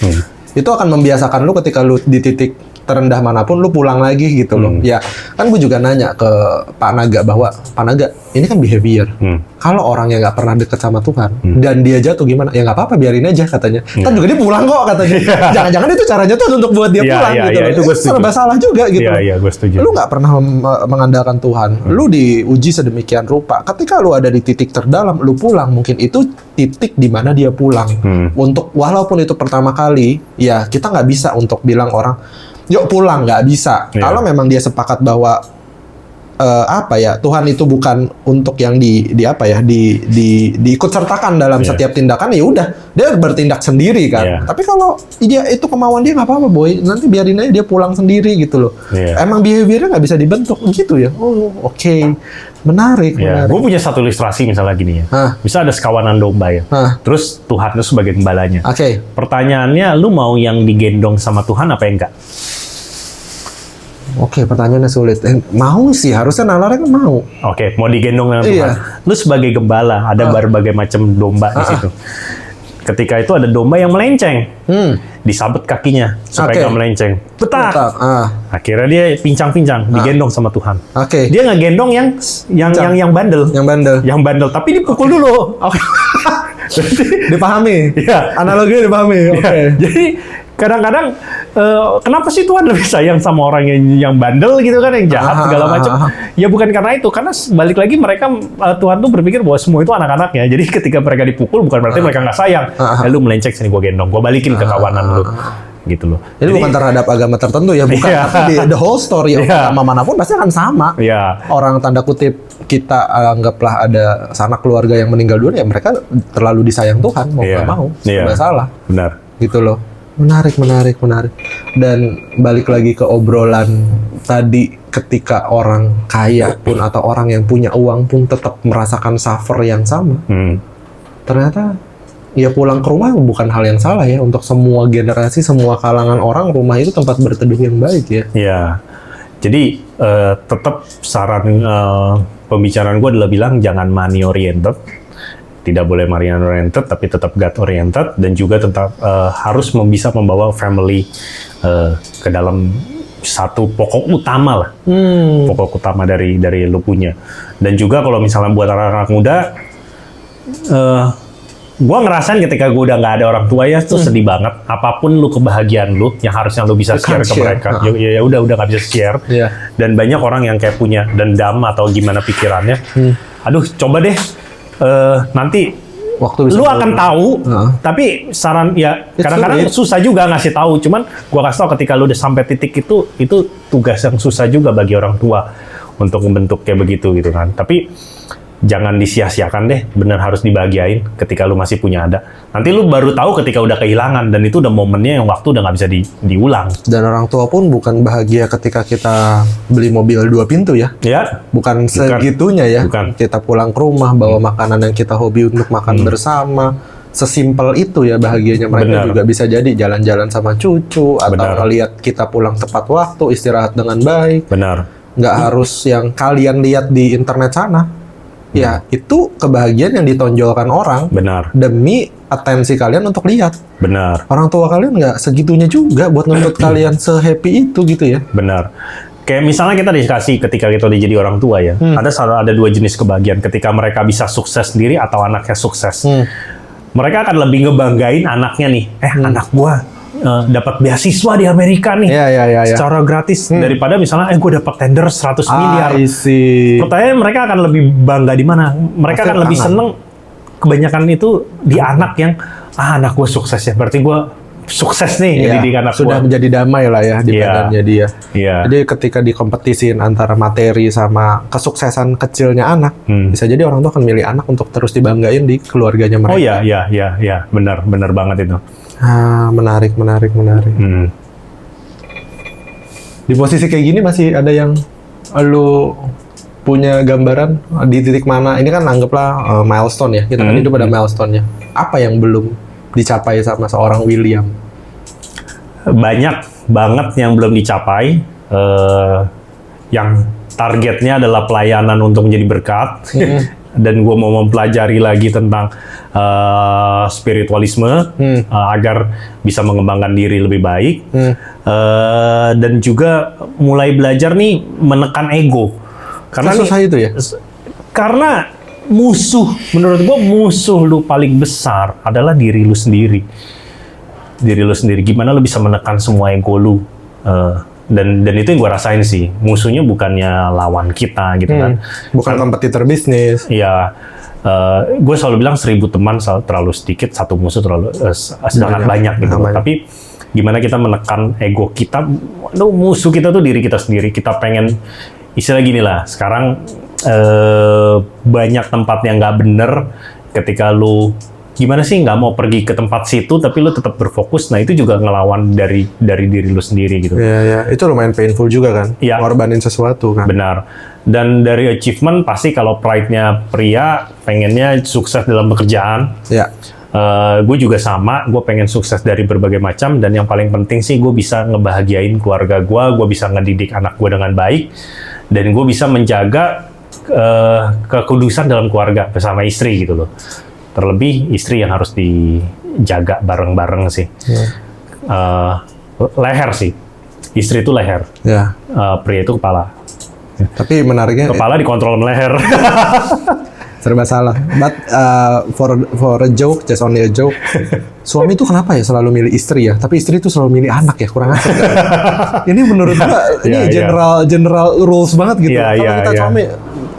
itu akan membiasakan lu ketika lu di titik terendah manapun lu pulang lagi gitu loh. Ya, kan gue juga nanya ke Pak Naga bahwa Pak Naga, ini kan behavior. Kalau orang yang nggak pernah deket sama Tuhan dan dia jatuh gimana? Ya nggak apa-apa, biarin aja katanya. Kan juga dia pulang kok katanya. Jangan-jangan itu caranya tuh untuk buat dia pulang gitu. Itu gue setuju. Serba salah juga gitu. Iya, gue setuju. Lu nggak pernah mengandalkan Tuhan. Lu diuji sedemikian rupa. Ketika lu ada di titik terdalam, lu pulang. Mungkin itu titik di mana dia pulang. Untuk walaupun itu pertama kali, ya kita nggak bisa untuk bilang orang yuk pulang, nggak bisa. Kalau memang dia sepakat bahwa Tuhan itu bukan untuk yang diikut sertakan dalam setiap tindakan, ya udah dia bertindak sendiri kan. Tapi kalau dia itu kemauan dia nggak apa-apa boy, nanti biarin aja dia pulang sendiri gitu loh. Emang behaviornya nggak bisa dibentuk gitu ya. Oke. Menarik. Gue punya satu ilustrasi misalnya gini ya. Bisa ada sekawanan domba ya. Terus Tuhan itu sebagai gembalanya. Pertanyaannya, lu mau yang digendong sama Tuhan apa enggak? Pertanyaannya sulit. Mau sih, harusnya nalarnya kan mau. Mau digendong dengan Tuhan. Lu sebagai gembala, ada berbagai macam domba di situ. Ketika itu ada domba yang melenceng, disabet kakinya supaya nggak melenceng. Petak. Akhirnya dia pincang-pincang, digendong sama Tuhan. Dia nggak gendong yang bandel. Yang bandel, tapi dipukul dulu. Dipahami. Analoginya dipahami. Jadi kadang-kadang kenapa sih Tuhan lebih sayang sama orang yang bandel gitu kan, yang jahat segala macam? Ya bukan karena itu, karena balik lagi mereka Tuhan tuh berpikir bahwa semua itu anak-anaknya. Jadi ketika mereka dipukul bukan berarti mereka nggak sayang. Lu melenceng sini gue gendong, gue balikin ke kawanan lu. Gitu loh. Jadi bukan terhadap agama tertentu ya, bukan. Tapi the whole story agama manapun pasti akan sama. Orang tanda kutip kita anggaplah ada sanak keluarga yang meninggal dunia, ya mereka terlalu disayang Tuhan, mau nggak mau, serba salah. Benar. Gitu loh. Menarik. Dan balik lagi ke obrolan tadi, ketika orang kaya pun atau orang yang punya uang pun tetap merasakan suffer yang sama. Ternyata ya pulang ke rumah bukan hal yang salah ya, untuk semua generasi, semua kalangan orang, rumah itu tempat berteduh yang baik ya. Iya. Jadi tetap saran pembicaraan gue adalah bilang jangan money oriented. tidak boleh money oriented tapi tetap God oriented, dan juga tetap harus bisa membawa family ke dalam satu pokok utama lah, pokok utama dari lu punya. Dan juga kalau misalnya buat anak-anak muda, gue ngerasain ketika gue udah nggak ada orang tua ya, tuh sedih banget. Apapun lu kebahagiaan lu, yang harusnya lu bisa share ke mereka, ya udah nggak bisa share. Dan banyak orang yang kayak punya dendam atau gimana pikirannya. Aduh, coba deh nanti waktu lu akan tahu, tapi saran ya kadang-kadang susah juga ngasih tahu. Cuman gua kasih tahu ketika lu udah sampai titik itu tugas yang susah juga bagi orang tua untuk membentuk kayak begitu gitu kan. Tapi jangan disia-siakan deh, bener harus dibahagiain ketika lu masih punya ada. Nanti lu baru tahu ketika udah kehilangan, dan itu udah momennya yang waktu udah nggak bisa diulang. Dan orang tua pun bukan bahagia ketika kita beli mobil 2 pintu ya. Ya. Bukan segitunya ya. Bukan. Kita pulang ke rumah, bawa makanan yang kita hobi untuk makan bersama. Sesimpel itu ya bahagianya mereka. Juga bisa jadi jalan-jalan sama cucu, atau ngeliat kita pulang tepat waktu, istirahat dengan baik. Benar. Nggak harus yang kalian lihat di internet sana. Ya, itu kebahagiaan yang ditonjolkan orang. Benar. Demi atensi kalian untuk lihat. Benar. Orang tua kalian nggak segitunya juga buat nuntut kalian se-happy itu gitu ya. Benar. Kayak misalnya kita dikasih ketika kita udah jadi orang tua ya, ada 2 jenis kebahagiaan. Ketika mereka bisa sukses sendiri atau anaknya sukses. Mereka akan lebih ngebanggain anaknya nih. Anak gua dapat beasiswa di Amerika nih, secara gratis, daripada misalnya gue dapat tender 100 miliar. Pertanyaan mereka akan lebih bangga di mana? Mereka akan lebih seneng, kebanyakan itu di anak yang anak gue sukses ya, berarti gue sukses nih ngedidik anak sudah gua. Menjadi damai lah ya di badannya dia. Jadi ketika dikompetisiin antara materi sama kesuksesan kecilnya anak, bisa jadi orang tua akan milih anak untuk terus dibanggain di keluarganya mereka. Oh iya, benar banget itu. Menarik. Di posisi kayak gini masih ada yang lu punya gambaran di titik mana? Ini kan anggaplah milestone ya. Kita kan hidup pada milestone-nya. Apa yang belum dicapai sama seorang William? Banyak banget yang belum dicapai. Yang targetnya adalah pelayanan untuk menjadi berkat. Dan gue mau mempelajari lagi tentang spiritualisme agar bisa mengembangkan diri lebih baik, dan juga mulai belajar nih menekan ego. Karena susah itu ya? Karena menurut gue musuh lu paling besar adalah diri lu sendiri. Gimana lu bisa menekan semua ego lu? Dan itu yang gue rasain sih, musuhnya bukannya lawan kita gitu kan, bukan kompetitor bisnis. Iya, gue selalu bilang 1000 teman terlalu sedikit, 1 musuh terlalu sangat banyak gitu. Tapi gimana kita menekan ego kita? Musuh kita tuh diri kita sendiri. Kita pengen, istilah gini lah, sekarang banyak tempat yang nggak bener. Ketika lu gimana sih nggak mau pergi ke tempat situ tapi lu tetap berfokus, nah itu juga ngelawan dari diri lu sendiri gitu. Iya, itu lumayan painful juga kan, ngorbanin sesuatu kan. Benar. Dan dari achievement pasti kalau pride-nya pria pengennya sukses dalam pekerjaan. Gue juga sama, gue pengen sukses dari berbagai macam, dan yang paling penting sih gue bisa ngebahagiain keluarga gue bisa ngedidik anak gue dengan baik, dan gue bisa menjaga kekudusan dalam keluarga bersama istri gitu loh. Terlebih istri yang harus dijaga bareng-bareng sih. Leher sih. Istri itu leher. Pria itu kepala. Tapi menariknya kepala dikontrol sama leher. Serba salah. But for a joke, just only a joke. Suami itu kenapa ya selalu milih istri ya? Tapi istri itu selalu milih anak ya, kurang ajar. Ini menurut gua ini general rules banget gitu. Kalau kita suami,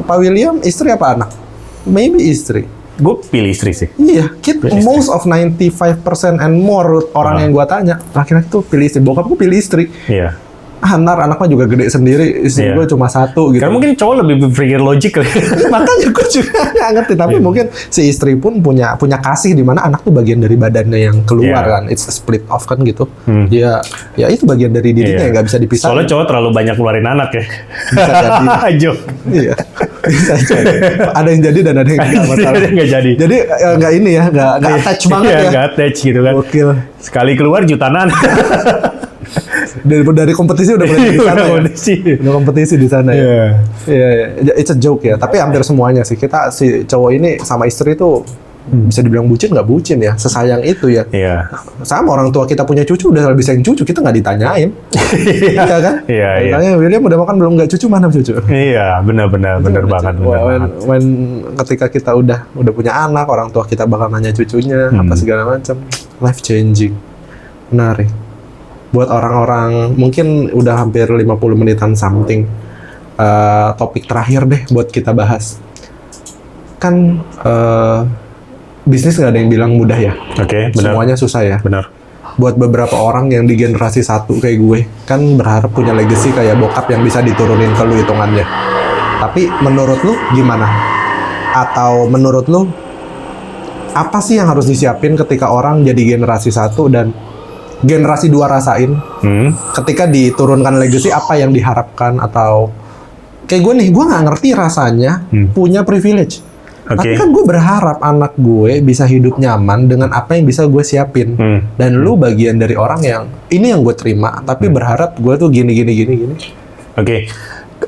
Pak William, istri apa anak? Maybe istri. Gue pilih istri sih. Iya, most of 95% and more orang yang gue tanya, laki-laki tuh pilih istri. Bokap gue pilih istri. Iya. Ntar anaknya juga gede sendiri, istri gue cuma 1 gitu. Karena mungkin cowok lebih berpikir logik kali. Makanya gue juga nggak ngerti. Tapi mungkin si istri pun punya kasih di mana anak tuh bagian dari badannya yang keluar kan. It's a split off kan gitu. Ya itu bagian dari dirinya yang nggak bisa dipisah. Soalnya cowok terlalu banyak keluarin anak ya. Bisa jadi. Iya. Bisa jadi. Ada yang jadi dan ada yang nggak masalah. Nggak jadi. Jadi nggak ini ya, nggak attach banget ya. Nggak attach gitu kan. Gokil. Sekali keluar jutaan. Dari kompetisi udah mulai di sana udah kompetisi di sana ya. It's a joke ya. Tapi hampir semuanya sih. Si cowok ini sama istri itu bisa dibilang bucin nggak bucin ya, sesayang itu ya. Iya. Sama orang tua kita punya cucu udah lebih sayang cucu, kita nggak ditanyain. Iya kan? Iya. Ditanya, William udah makan belum? Nggak, cucu mana cucu? Iya, benar banget. Ketika kita udah punya anak, orang tua kita bakal nanya cucunya apa segala macam. Life changing. Menarik. Buat orang-orang mungkin udah hampir 50 menitan something. Topik terakhir deh buat kita bahas. Kan bisnis nggak ada yang bilang mudah ya. Oke, benar. Semuanya susah ya. Benar. Buat beberapa orang yang di generasi 1 kayak gue, kan berharap punya legacy kayak bokap yang bisa diturunin ke lu hitungannya. Tapi menurut lu gimana? Atau menurut lu apa sih yang harus disiapin ketika orang jadi generasi 1 dan generasi 2 rasain? Ketika diturunkan legacy, apa yang diharapkan? Atau kayak gue nih, gue nggak ngerti rasanya punya privilege. Tapi kan gue berharap anak gue bisa hidup nyaman dengan apa yang bisa gue siapin. Dan lu bagian dari orang yang ini yang gue terima, tapi berharap gue tuh gini. Oke.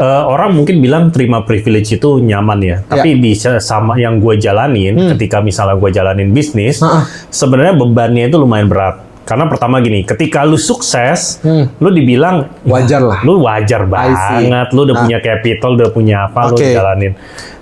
Orang mungkin bilang terima privilege itu nyaman ya. Tapi bisa sama yang gue jalanin ketika misalnya gue jalanin bisnis, sebenarnya bebannya itu lumayan berat. Karena pertama gini, ketika lu sukses, lu dibilang wajar lah. Lu wajar banget, lu udah punya capital, udah punya apa, lu jalanin.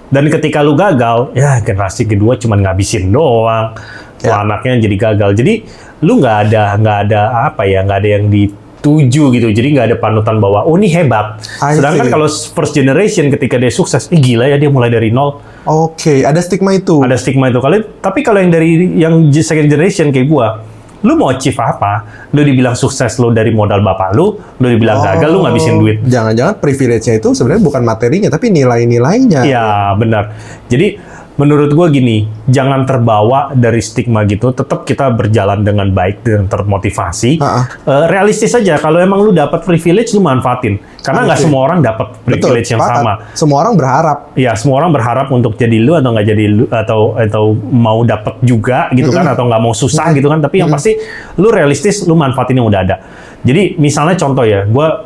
Dan ketika lu gagal, ya generasi kedua cuman ngabisin doang, anaknya jadi gagal. Jadi lu nggak ada yang dituju gitu. Jadi nggak ada panutan bahwa oh ini hebat. Sedangkan kalau first generation ketika dia sukses, gila ya dia mulai dari nol. Ada stigma itu. Ada stigma itu. Tapi kalau yang second generation kayak gua, lu mau achieve apa? Lu dibilang sukses lu dari modal bapak lu dibilang gagal lu ngabisin duit. Jangan-jangan privilege-nya itu sebenarnya bukan materinya, tapi nilai-nilainya. Iya, benar. Jadi menurut gua gini, jangan terbawa dari stigma gitu. Tetap kita berjalan dengan baik dan termotivasi. Realistis aja. Kalau emang lu dapat privilege, lu manfaatin. Karena nggak semua orang dapat privilege yang sama. Semua orang berharap. Ya, semua orang berharap untuk jadi lu atau nggak jadi lu atau mau dapat juga gitu kan, atau nggak mau susah gitu kan. Tapi yang pasti lu realistis, lu manfaatin yang udah ada. Jadi misalnya contoh ya, gua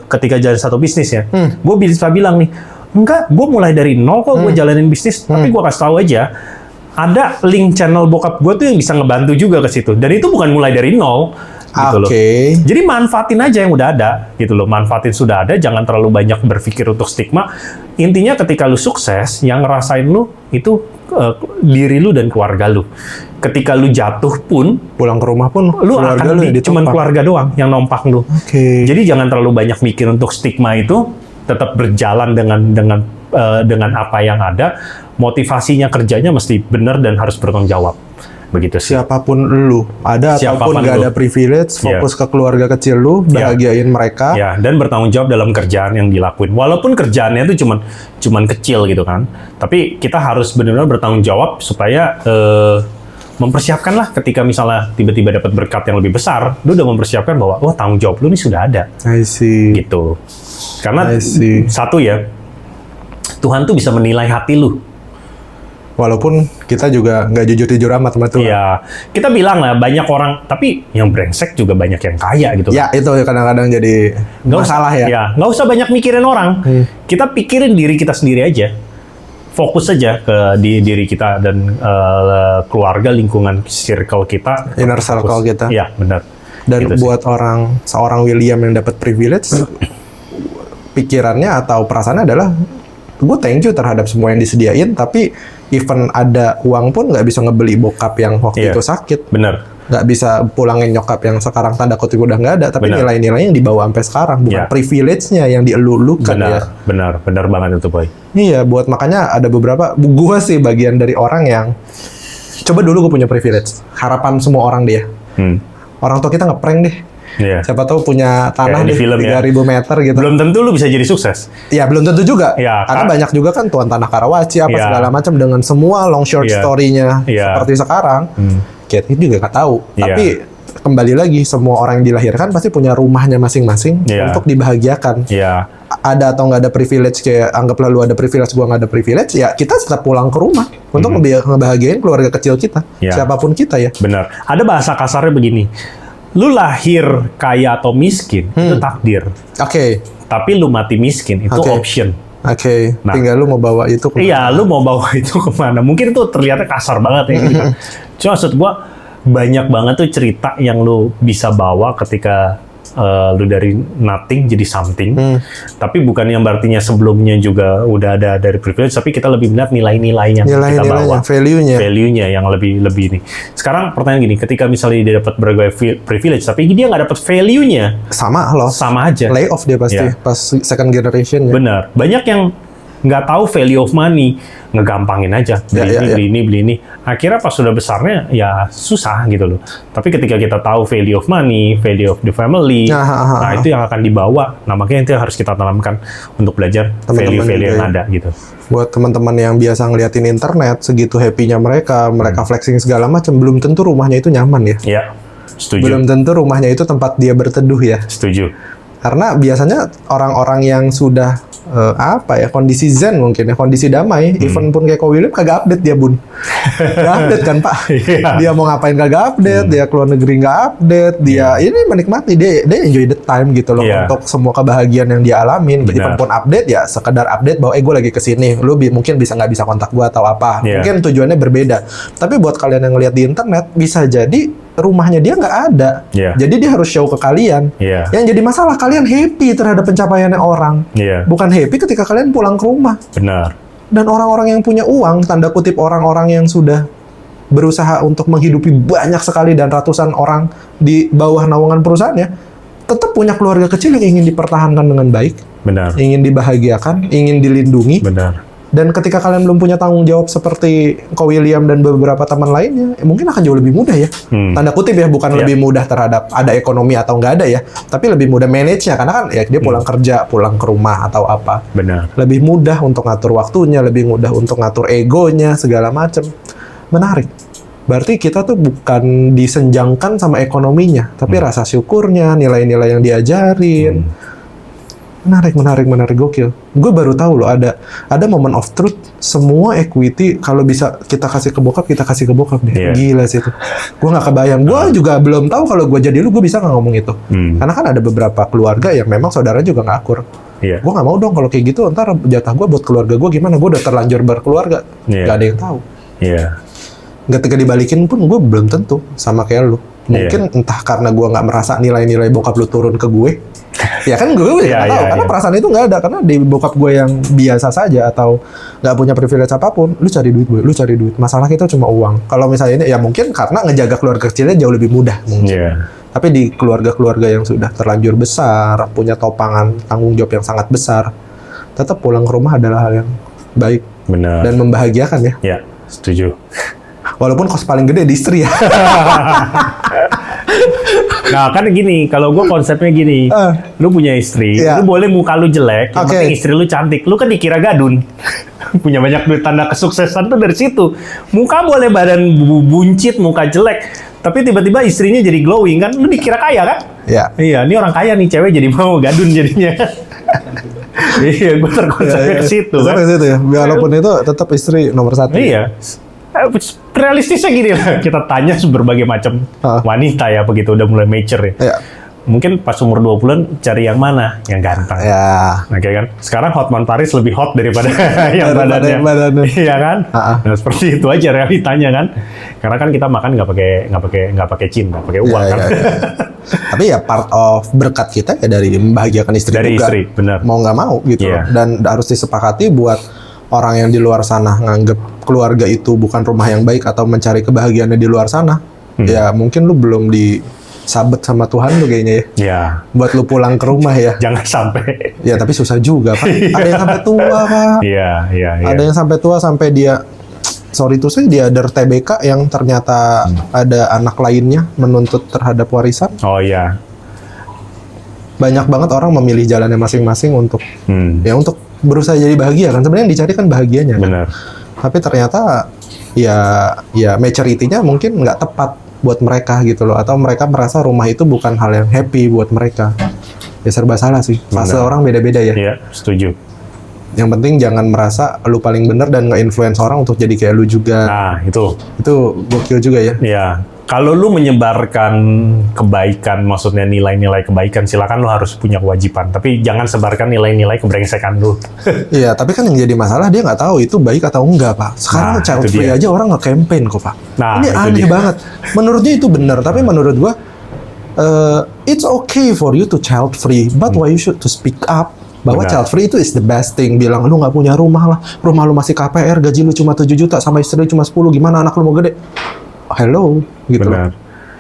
ketika jalan satu bisnis ya, gua bisa bilang nih. Enggak, gue mulai dari nol kok gue jalanin bisnis. Tapi gue kasih tahu aja, ada link channel bokap gue tuh yang bisa ngebantu juga ke situ. Dan itu bukan mulai dari nol, gitu loh. Jadi manfaatin aja yang udah ada, gitu loh. Manfaatin sudah ada, jangan terlalu banyak berpikir untuk stigma. Intinya ketika lu sukses, yang ngerasain lu itu diri lu dan keluarga lu. Ketika lu jatuh pun, pulang ke rumah pun, lu akan cuman keluarga doang yang nompak lu. Jadi jangan terlalu banyak mikir untuk stigma itu. Tetap berjalan dengan apa yang ada, motivasinya kerjanya mesti benar dan harus bertanggung jawab. Begitu sih. Siapapun lu, ada ataupun nggak ada privilege, fokus ke keluarga kecil lu, bahagiain mereka. Ya, dan bertanggung jawab dalam kerjaan yang dilakuin. Walaupun kerjaannya itu cuman kecil gitu kan, tapi kita harus benar-benar bertanggung jawab supaya mempersiapkanlah ketika misalnya tiba-tiba dapat berkat yang lebih besar, lu udah mempersiapkan bahwa tanggung jawab lu ini sudah ada. I see. Gitu. Karena satu ya, Tuhan tuh bisa menilai hati lu. Walaupun kita juga nggak jujur-jujur amat sama Tuhan. Iya, kita bilang lah banyak orang, tapi yang brengsek juga banyak yang kaya gitu. Ya itu kadang-kadang jadi masalah ya. Ya, nggak usah banyak mikirin orang. Kita pikirin diri kita sendiri aja. Fokus aja ke diri kita dan keluarga, lingkungan, circle kita. Inner circle kita. Iya, benar. Dan gitu buat seorang William yang dapat privilege, pikirannya atau perasaannya adalah gue thank you terhadap semua yang disediain, tapi even ada uang pun nggak bisa ngebeli bokap yang waktu itu sakit. Bener. Nggak bisa pulangin nyokap yang sekarang tanda kutip udah nggak ada, tapi nilai-nilainya yang dibawa sampai sekarang, bukan privilege-nya yang dielulukan. Benar banget itu, Boy. Iya, buat makanya ada beberapa, gue sih bagian dari orang yang coba dulu gue punya privilege, harapan semua orang dia. Orang tua kita ngeprank deh. Siapa tahu punya tanah di 3.000 meter gitu. Belum tentu lu bisa jadi sukses. Ya, belum tentu juga. Ya, karena banyak juga kan tuan tanah Karawaci apa segala macam dengan semua long short story-nya seperti sekarang. Kita juga nggak tahu. Tapi kembali lagi, semua orang yang dilahirkan pasti punya rumahnya masing-masing untuk dibahagiakan. Ada atau nggak ada privilege, kayak anggaplah lu ada privilege, gua nggak ada privilege, ya kita tetap pulang ke rumah untuk ngebahagiain keluarga kecil kita. Siapapun kita ya. Benar. Ada bahasa kasarnya begini. Lu lahir kaya atau miskin, itu takdir. Tapi lu mati miskin, itu option. Oke, tinggal lu mau bawa itu kemana? Iya, lu mau bawa itu kemana? Mungkin itu terlihatnya kasar banget ya. Gitu. Cuma maksud gua banyak banget tuh cerita yang lu bisa bawa ketika lu dari nothing jadi something. Tapi bukan yang berartinya sebelumnya juga udah ada dari privilege, tapi kita lebih melihat nilai-nilai yang kita bawa, value-nya yang lebih ini. Sekarang pertanyaan gini, ketika misalnya dia dapat berbagai privilege, tapi dia nggak dapat value-nya, sama aja. Lay off dia pasti pas second generation. Benar. Banyak yang nggak tahu value of money, ngegampangin aja, beli ini. Akhirnya pas sudah besarnya, ya susah gitu loh. Tapi ketika kita tahu value of money, value of the family, nah itu yang akan dibawa. Nah makanya itu yang harus kita tanamkan untuk belajar value-value yang ada gitu. Buat teman-teman yang biasa ngeliatin internet, segitu happy-nya mereka flexing segala macam, belum tentu rumahnya itu nyaman ya. Iya, setuju. Belum tentu rumahnya itu tempat dia berteduh ya. Setuju. Karena biasanya orang-orang yang sudah kondisi zen mungkin ya, kondisi damai, even pun kayak Ko William kagak update dia bun. Gak update kan Pak? Dia mau ngapain kagak update, dia keluar negeri nggak update, dia ini menikmati, dia enjoy the time gitu loh untuk semua kebahagiaan yang dia alamin. Even pun update ya sekedar update bahwa gue lagi kesini, lu mungkin nggak bisa kontak gue atau apa, mungkin tujuannya berbeda. Tapi buat kalian yang ngeliat di internet, bisa jadi rumahnya dia nggak ada, jadi dia harus show ke kalian. Yang jadi masalah kalian happy terhadap pencapaiannya orang, bukan happy ketika kalian pulang ke rumah. Benar. Dan orang-orang yang punya uang, tanda kutip orang-orang yang sudah berusaha untuk menghidupi banyak sekali dan ratusan orang di bawah naungan perusahaannya, tetap punya keluarga kecil yang ingin dipertahankan dengan baik, ingin dibahagiakan, ingin dilindungi. Dan ketika kalian belum punya tanggung jawab seperti Ko William dan beberapa teman lainnya, mungkin akan jauh lebih mudah ya. Tanda kutip ya, bukan lebih mudah terhadap ada ekonomi atau nggak ada ya, tapi lebih mudah manage-nya, karena kan ya dia pulang kerja, pulang ke rumah atau apa. Lebih mudah untuk ngatur waktunya, lebih mudah untuk ngatur egonya, segala macam. Menarik. Berarti kita tuh bukan disenjangkan sama ekonominya, tapi rasa syukurnya, nilai-nilai yang diajarin. Menarik, gokil. Gue baru tahu loh ada moment of truth. Semua equity kalau bisa kita kasih ke bokap, kita kasih ke bokap deh. Gila sih itu. Gue nggak kebayang. Gue juga belum tahu kalau gue jadi lu, gue bisa nggak ngomong itu. Karena kan ada beberapa keluarga yang memang saudara juga nggak akur. Gue nggak mau dong kalau kayak gitu. Ntar jatah gue buat keluarga gue gimana? Gue udah terlanjur berkeluarga. Nggak ada yang tahu. Ketika dibalikin pun gue belum tentu sama kayak lu. Mungkin entah karena gue nggak merasa nilai-nilai bokap lu turun ke gue. Ya kan gue nggak tahu, karena perasaan itu nggak ada, karena di bokap gue yang biasa saja atau nggak punya privilege apapun, lu cari duit gue, lu cari duit. Masalah kita cuma uang. Kalau misalnya ini ya mungkin karena ngejaga keluarga kecilnya jauh lebih mudah mungkin. Tapi di keluarga-keluarga yang sudah terlanjur besar, punya topangan tanggung jawab yang sangat besar, tetap pulang ke rumah adalah hal yang baik dan membahagiakan ya. Ya, setuju. Walaupun kos paling gede di istri ya. Nah kan gini, kalau gue konsepnya gini, lu punya istri, lu boleh muka lu jelek, yang penting istri lu cantik, lu kan dikira gadun. Punya banyak duit, tanda kesuksesan tuh dari situ. Muka boleh badan buncit, muka jelek, tapi tiba-tiba istrinya jadi glowing kan, lu dikira kaya kan? Iya, ini orang kaya nih, cewek jadi mau gadun jadinya. Iya, gue terkonsepnya ke situ kan. Ya. Walaupun itu tetap istri nomor satu. Iya. Realistisnya gini lah, kita tanya berbagai macam wanita ya, begitu udah mulai mature ya. Mungkin pas umur 20-an cari yang mana? Yang ganteng. Oke kan? Sekarang Hotman Paris lebih hot daripada yang badannya. Iya kan? Nah, seperti itu aja realitanya kan. Karena kan kita makan nggak pakai cinta, pakai uang kan. Tapi ya part of berkat kita ya dari membahagiakan istri dari juga. Istri, benar. Mau nggak mau gitu loh. Dan harus disepakati buat orang yang di luar sana nganggep keluarga itu bukan rumah yang baik atau mencari kebahagiaannya di luar sana, ya mungkin lu belum disabet sama Tuhan lu kayaknya ya. Buat lu pulang ke rumah ya. Jangan sampai. Ya tapi susah juga Pak. Ada yang sampai tua Pak. Iya. Ada yang sampai tua sampai dia, sorry tuh dia ada TBK yang ternyata ada anak lainnya menuntut terhadap warisan. Oh iya. Banyak banget orang memilih jalannya masing-masing untuk untuk berusaha jadi bahagia kan, sebenarnya yang dicari kan bahagianya kan? Benar. Tapi ternyata ya maturity-nya mungkin nggak tepat buat mereka gitu loh, atau mereka merasa rumah itu bukan hal yang happy buat mereka. Ya serba salah sih, fase orang beda-beda ya. Iya, setuju. Yang penting jangan merasa lu paling bener dan nge-influence orang untuk jadi kayak lu juga. Nah, itu gokil juga ya. Iya. Kalau lu menyebarkan kebaikan, maksudnya nilai-nilai kebaikan, silakan lu harus punya kewajiban. Tapi jangan sebarkan nilai-nilai kebrengsekan lu. Iya, tapi kan yang jadi masalah dia nggak tahu itu baik atau enggak, Pak. Sekarang child free aja orang nge-campaign kok, Pak. Nah, ini aneh banget. Menurutnya itu benar, tapi menurut gua it's okay for you to child free, but why you should to speak up bahwa child free itu is the best thing. Bilang lu nggak punya rumah lah, rumah lu masih KPR, gaji lu cuma 7 juta sama istri lu cuma 10, gimana anak lu mau gede? Hello, gitu loh.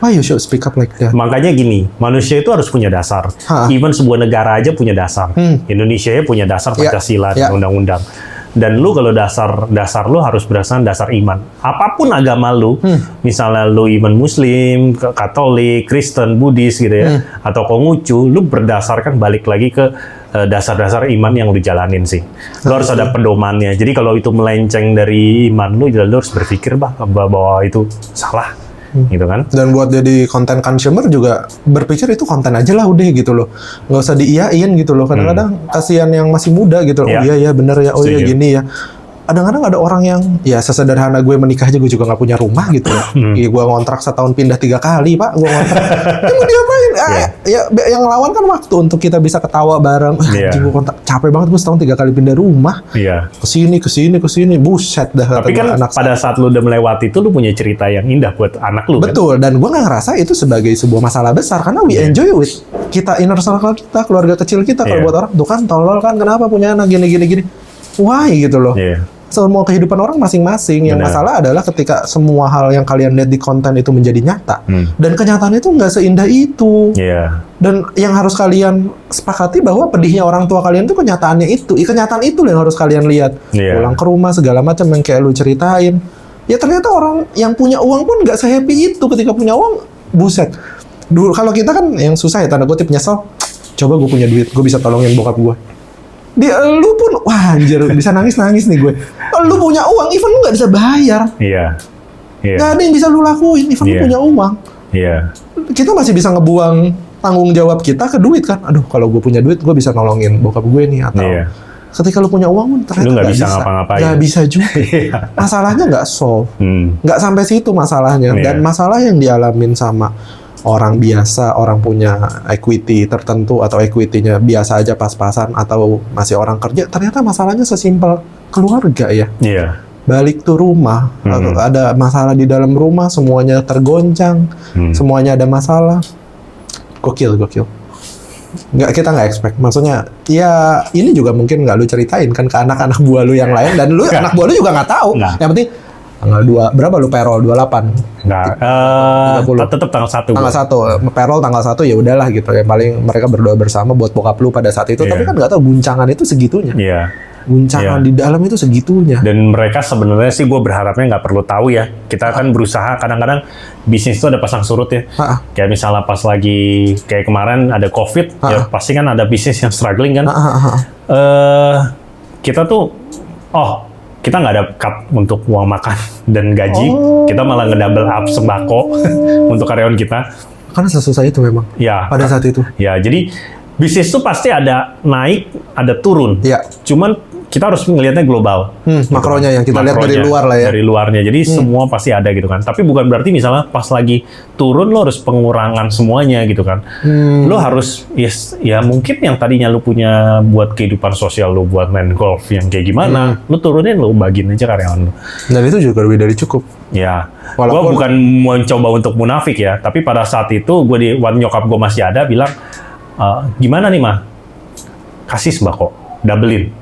Why you should speak up like that? Makanya gini, manusia itu harus punya dasar. Even sebuah negara aja punya dasar. Indonesia ya punya dasar Pancasila dan undang-undang. Dan lu kalau dasar lu harus berdasarkan dasar iman. Apapun agama lu, misalnya lu iman Muslim, Katolik, Kristen, Buddhis gitu ya, atau Konghucu, lu berdasarkan balik lagi ke dasar-dasar iman yang lu jalanin sih. Lu harus ada pedomannya. Jadi kalau itu melenceng dari iman lu harus berpikir bahwa itu salah. Gitu kan. Dan buat jadi content consumer juga berpikir itu konten aja lah udah gitu loh. Nggak usah diiyain gitu loh. Kadang-kadang kasihan yang masih muda gitu loh. Oh iya bener ya. Oh iya gini ya. Kadang-kadang ada orang yang ya sesederhana gue menikah aja gue juga nggak punya rumah gitu loh. Gue ngontrak setahun pindah 3 kali, Pak. Gue ngontrak. Mau diapain? Ya yang lawan kan waktu untuk kita bisa ketawa bareng. Anjing gue capek banget gue setahun 3 kali pindah rumah. Kesini. Buset dah. Tapi kan pada saat lu udah melewati itu lu punya cerita yang indah buat anak lu. Betul. Kan? Dan gue nggak ngerasa itu sebagai sebuah masalah besar karena we enjoy with kita inner circle kita, keluarga kecil kita. Kalau buat orang tuh kan tolol kan kenapa punya anak gini. Why gitu loh. Semua kehidupan orang masing-masing. Yang masalah adalah ketika semua hal yang kalian lihat di konten itu menjadi nyata. Dan kenyataan itu nggak seindah itu. Dan yang harus kalian sepakati bahwa pedihnya orang tua kalian itu kenyataannya itu. Kenyataan itu yang harus kalian lihat. Pulang ke rumah segala macam yang kayak lu ceritain. Ya ternyata orang yang punya uang pun nggak se-happy itu ketika punya uang. Buset. Dulu kalau kita kan yang susah ya tanda kutip nyesel. Coba gue punya duit, gue bisa tolongin bokap gue. Lu pun, wah anjir, bisa nangis nih gue. Lu punya uang, even lu nggak bisa bayar. Nggak ada yang bisa lu lakuin, even lu punya uang. Kita masih bisa ngebuang tanggung jawab kita ke duit kan. Aduh, kalau gue punya duit, gue bisa nolongin bokap gue nih. Atau ketika lu punya uang pun ternyata lu nggak bisa ngapa-ngapain. Nggak bisa juga. Masalahnya nggak solve. Nggak sampai situ masalahnya. Dan masalah yang dialamin sama orang biasa, orang punya equity tertentu atau equity-nya biasa aja pas-pasan atau masih orang kerja, ternyata masalahnya sesimpel keluarga ya. Balik tuh rumah, ada masalah di dalam rumah, semuanya tergoncang, semuanya ada masalah. Gokil. Kita nggak expect. Maksudnya, ya ini juga mungkin nggak lu ceritain kan ke anak-anak buah lu yang lain, dan lu anak buah lu juga nggak tahu. Yang penting tanggal 2, berapa lu payroll? 28? Enggak, tetap tanggal 1. Tanggal 1, payroll tanggal 1 ya udahlah gitu. Yang paling mereka berdoa bersama buat bokap lu pada saat itu. Tapi kan nggak tahu guncangan itu segitunya. Guncangan di dalam itu segitunya. Dan mereka sebenarnya sih gue berharapnya nggak perlu tahu ya. Kita kan berusaha, kadang-kadang bisnis itu ada pasang surut ya. Kayak misalnya pas lagi, kayak kemarin ada COVID, ya pasti kan ada bisnis yang struggling kan. Kita tuh, kita nggak ada cut untuk uang makan dan gaji, kita malah nge-double up sembako untuk karyawan kita. Karena sesusah itu memang. Pada saat itu. Jadi bisnis tuh pasti ada naik, ada turun. Cuman kita harus melihatnya global. Makronya yang kita lihat dari luar lah ya. Dari luarnya. Jadi semua pasti ada gitu kan. Tapi bukan berarti misalnya pas lagi turun lo harus pengurangan semuanya gitu kan. Lo harus ya mungkin yang tadinya lo punya buat kehidupan sosial lo, buat main golf yang kayak gimana, lo turunin, lo bagiin aja karyawan lo. Dan itu juga lebih dari cukup. Gue bukan mau coba untuk munafik ya, tapi pada saat itu gue nyokap gue masih ada bilang, gimana nih mah, kasih sembako, doublein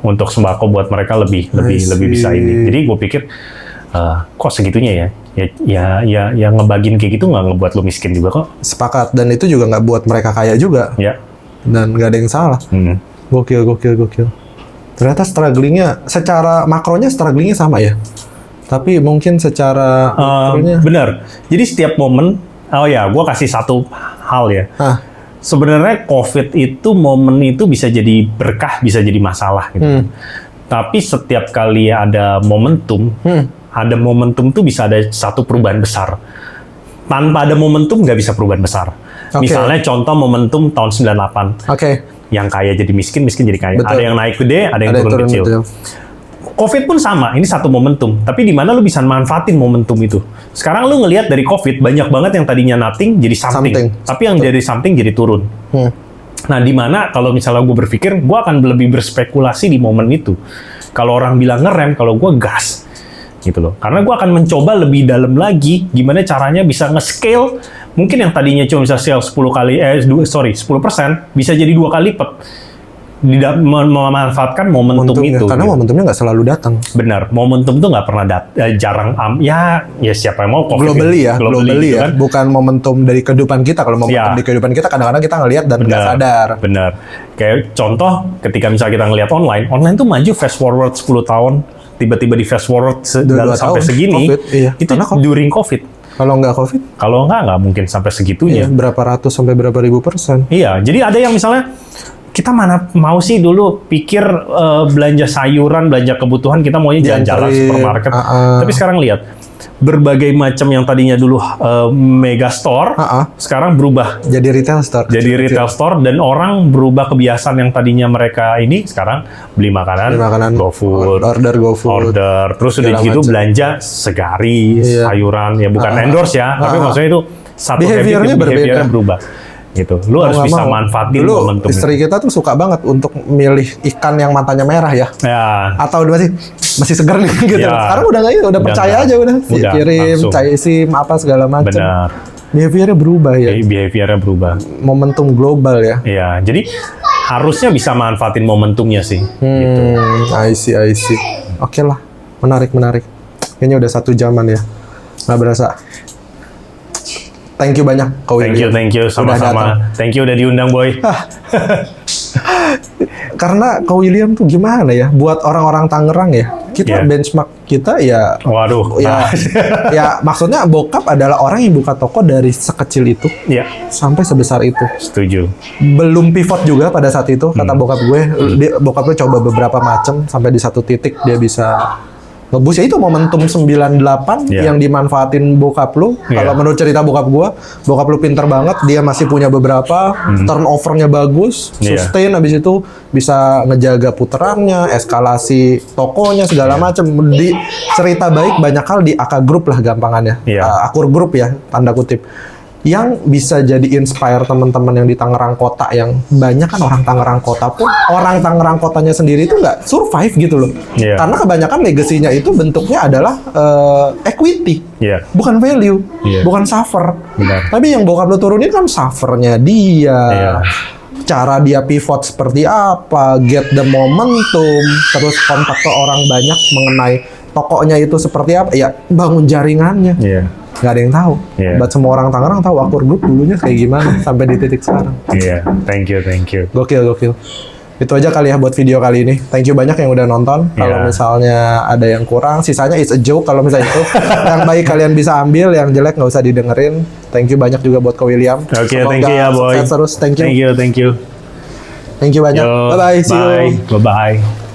untuk sembako buat mereka lebih bisa ini. Jadi gue pikir kok segitunya ya ngebagiin kayak gitu nggak ngebuat lo miskin juga kok. Sepakat, dan itu juga nggak buat mereka kaya juga. Dan nggak ada yang salah. Gokil. Ternyata strugglingnya secara makronya strugglingnya sama ya. Tapi mungkin secara benar. Jadi setiap momen, gue kasih satu hal ya. Sebenarnya COVID itu, momen itu bisa jadi berkah, bisa jadi masalah gitu. Tapi setiap kali ada momentum, tuh bisa ada satu perubahan besar. Tanpa ada momentum nggak bisa perubahan besar. Misalnya contoh momentum tahun 98. Yang kaya jadi miskin, miskin jadi kaya. Ada yang naik gede, ada yang turun kecil. COVID pun sama, ini satu momentum. Tapi di mana lu bisa manfaatin momentum itu. Sekarang lu ngelihat dari COVID, banyak banget yang tadinya nothing jadi something. Tapi yang dari something jadi turun. Nah, di mana kalau misalnya gue berpikir, gue akan lebih berspekulasi di momen itu. Kalau orang bilang ngerem, kalau gue gas. Gitu loh. Karena gue akan mencoba lebih dalam lagi, gimana caranya bisa nge-scale, mungkin yang tadinya cuma bisa sales 10%, bisa jadi 2 kali lipat. Memanfaatkan momentum itu. Karena momentumnya nggak selalu datang. Benar, momentum tuh nggak pernah jarang. Ya siapa yang mau globally ya, gitu kan? Bukan momentum dari kehidupan kita. Kalau momentum di kehidupan kita kadang-kadang kita ngelihat dan nggak sadar. Benar. Kayak contoh, ketika misalnya kita ngelihat online tuh maju fast forward 10 tahun, tiba-tiba di fast forward sampai segini, COVID, itu during COVID. Kalau nggak mungkin sampai segitunya. Berapa ratus sampai berapa ribu %. Iya, jadi ada yang misalnya kita mana mau sih dulu pikir belanja sayuran, belanja kebutuhan, kita maunya jalan-jalan supermarket. Tapi sekarang lihat, berbagai macam yang tadinya dulu mega store, sekarang berubah jadi retail store. Jadi retail store, dan orang berubah kebiasaan yang tadinya mereka ini sekarang beli makanan GoFood, order, terus udah gitu belanja segaris, sayuran, ya bukan endorse ya, tapi maksudnya itu satu behaviornya berubah. Gitu. Lu harus bisa manfaatin momentum. Istri kita tuh suka banget untuk milih ikan yang matanya merah ya. Atau masih seger nih gitu. Sekarang udah nggak, udah percaya aja udah kirim, cai SIM apa segala macam. Benar. Behaviornya berubah ya. Behaviornya berubah. Momentum global ya. Iya, jadi harusnya bisa manfaatin momentumnya sih. Gitu. I see. Oke lah, menarik. Kayaknya udah 1 jaman ya. Nggak berasa. Thank you banyak, Ko William. Thank you, sama-sama. Thank you udah diundang, Boy. Karena Ko William tuh gimana ya, buat orang-orang Tangerang ya, kita benchmark kita ya. Waduh. Ya maksudnya bokap adalah orang yang buka toko dari sekecil itu, sampai sebesar itu. Setuju. Belum pivot juga pada saat itu, kata bokap gue. Bokap gue coba beberapa macam, sampai di satu titik dia bisa ngebus. Ya itu momentum 98 yang dimanfaatin bokap lu. Kalau menurut cerita bokap lu pinter banget, dia masih punya beberapa, turnovernya bagus, sustain, habis itu bisa ngejaga puterannya, eskalasi tokonya segala macam. Di cerita baik banyak hal di AK Group lah gampangannya. Akur Group ya, tanda kutip. Yang bisa jadi inspire teman-teman yang di Tangerang Kota, yang banyak kan orang Tangerang Kota pun, orang Tangerang Kotanya sendiri itu nggak survive gitu loh. Karena kebanyakan legasinya itu bentuknya adalah equity, bukan value, bukan suffer. Tapi yang bokap lo turunin kan suffernya dia. Cara dia pivot seperti apa, get the momentum, terus kontak ke orang banyak mengenai tokonya itu seperti apa, ya bangun jaringannya. Nggak ada yang tahu. Buat semua orang Tangerang tahu Akur Group dulunya kayak gimana sampai di titik sekarang. Thank you. Gokil. Itu aja kali ya buat video kali ini. Thank you banyak yang udah nonton. Kalau misalnya ada yang kurang, sisanya it's a joke kalau misalnya itu. Yang baik kalian bisa ambil, yang jelek nggak usah didengerin. Thank you banyak juga buat Ko William. Thank you ya, Boy. Sukses terus. Thank you. Thank you. Thank you banyak. Bye-bye. See you. Bye-bye.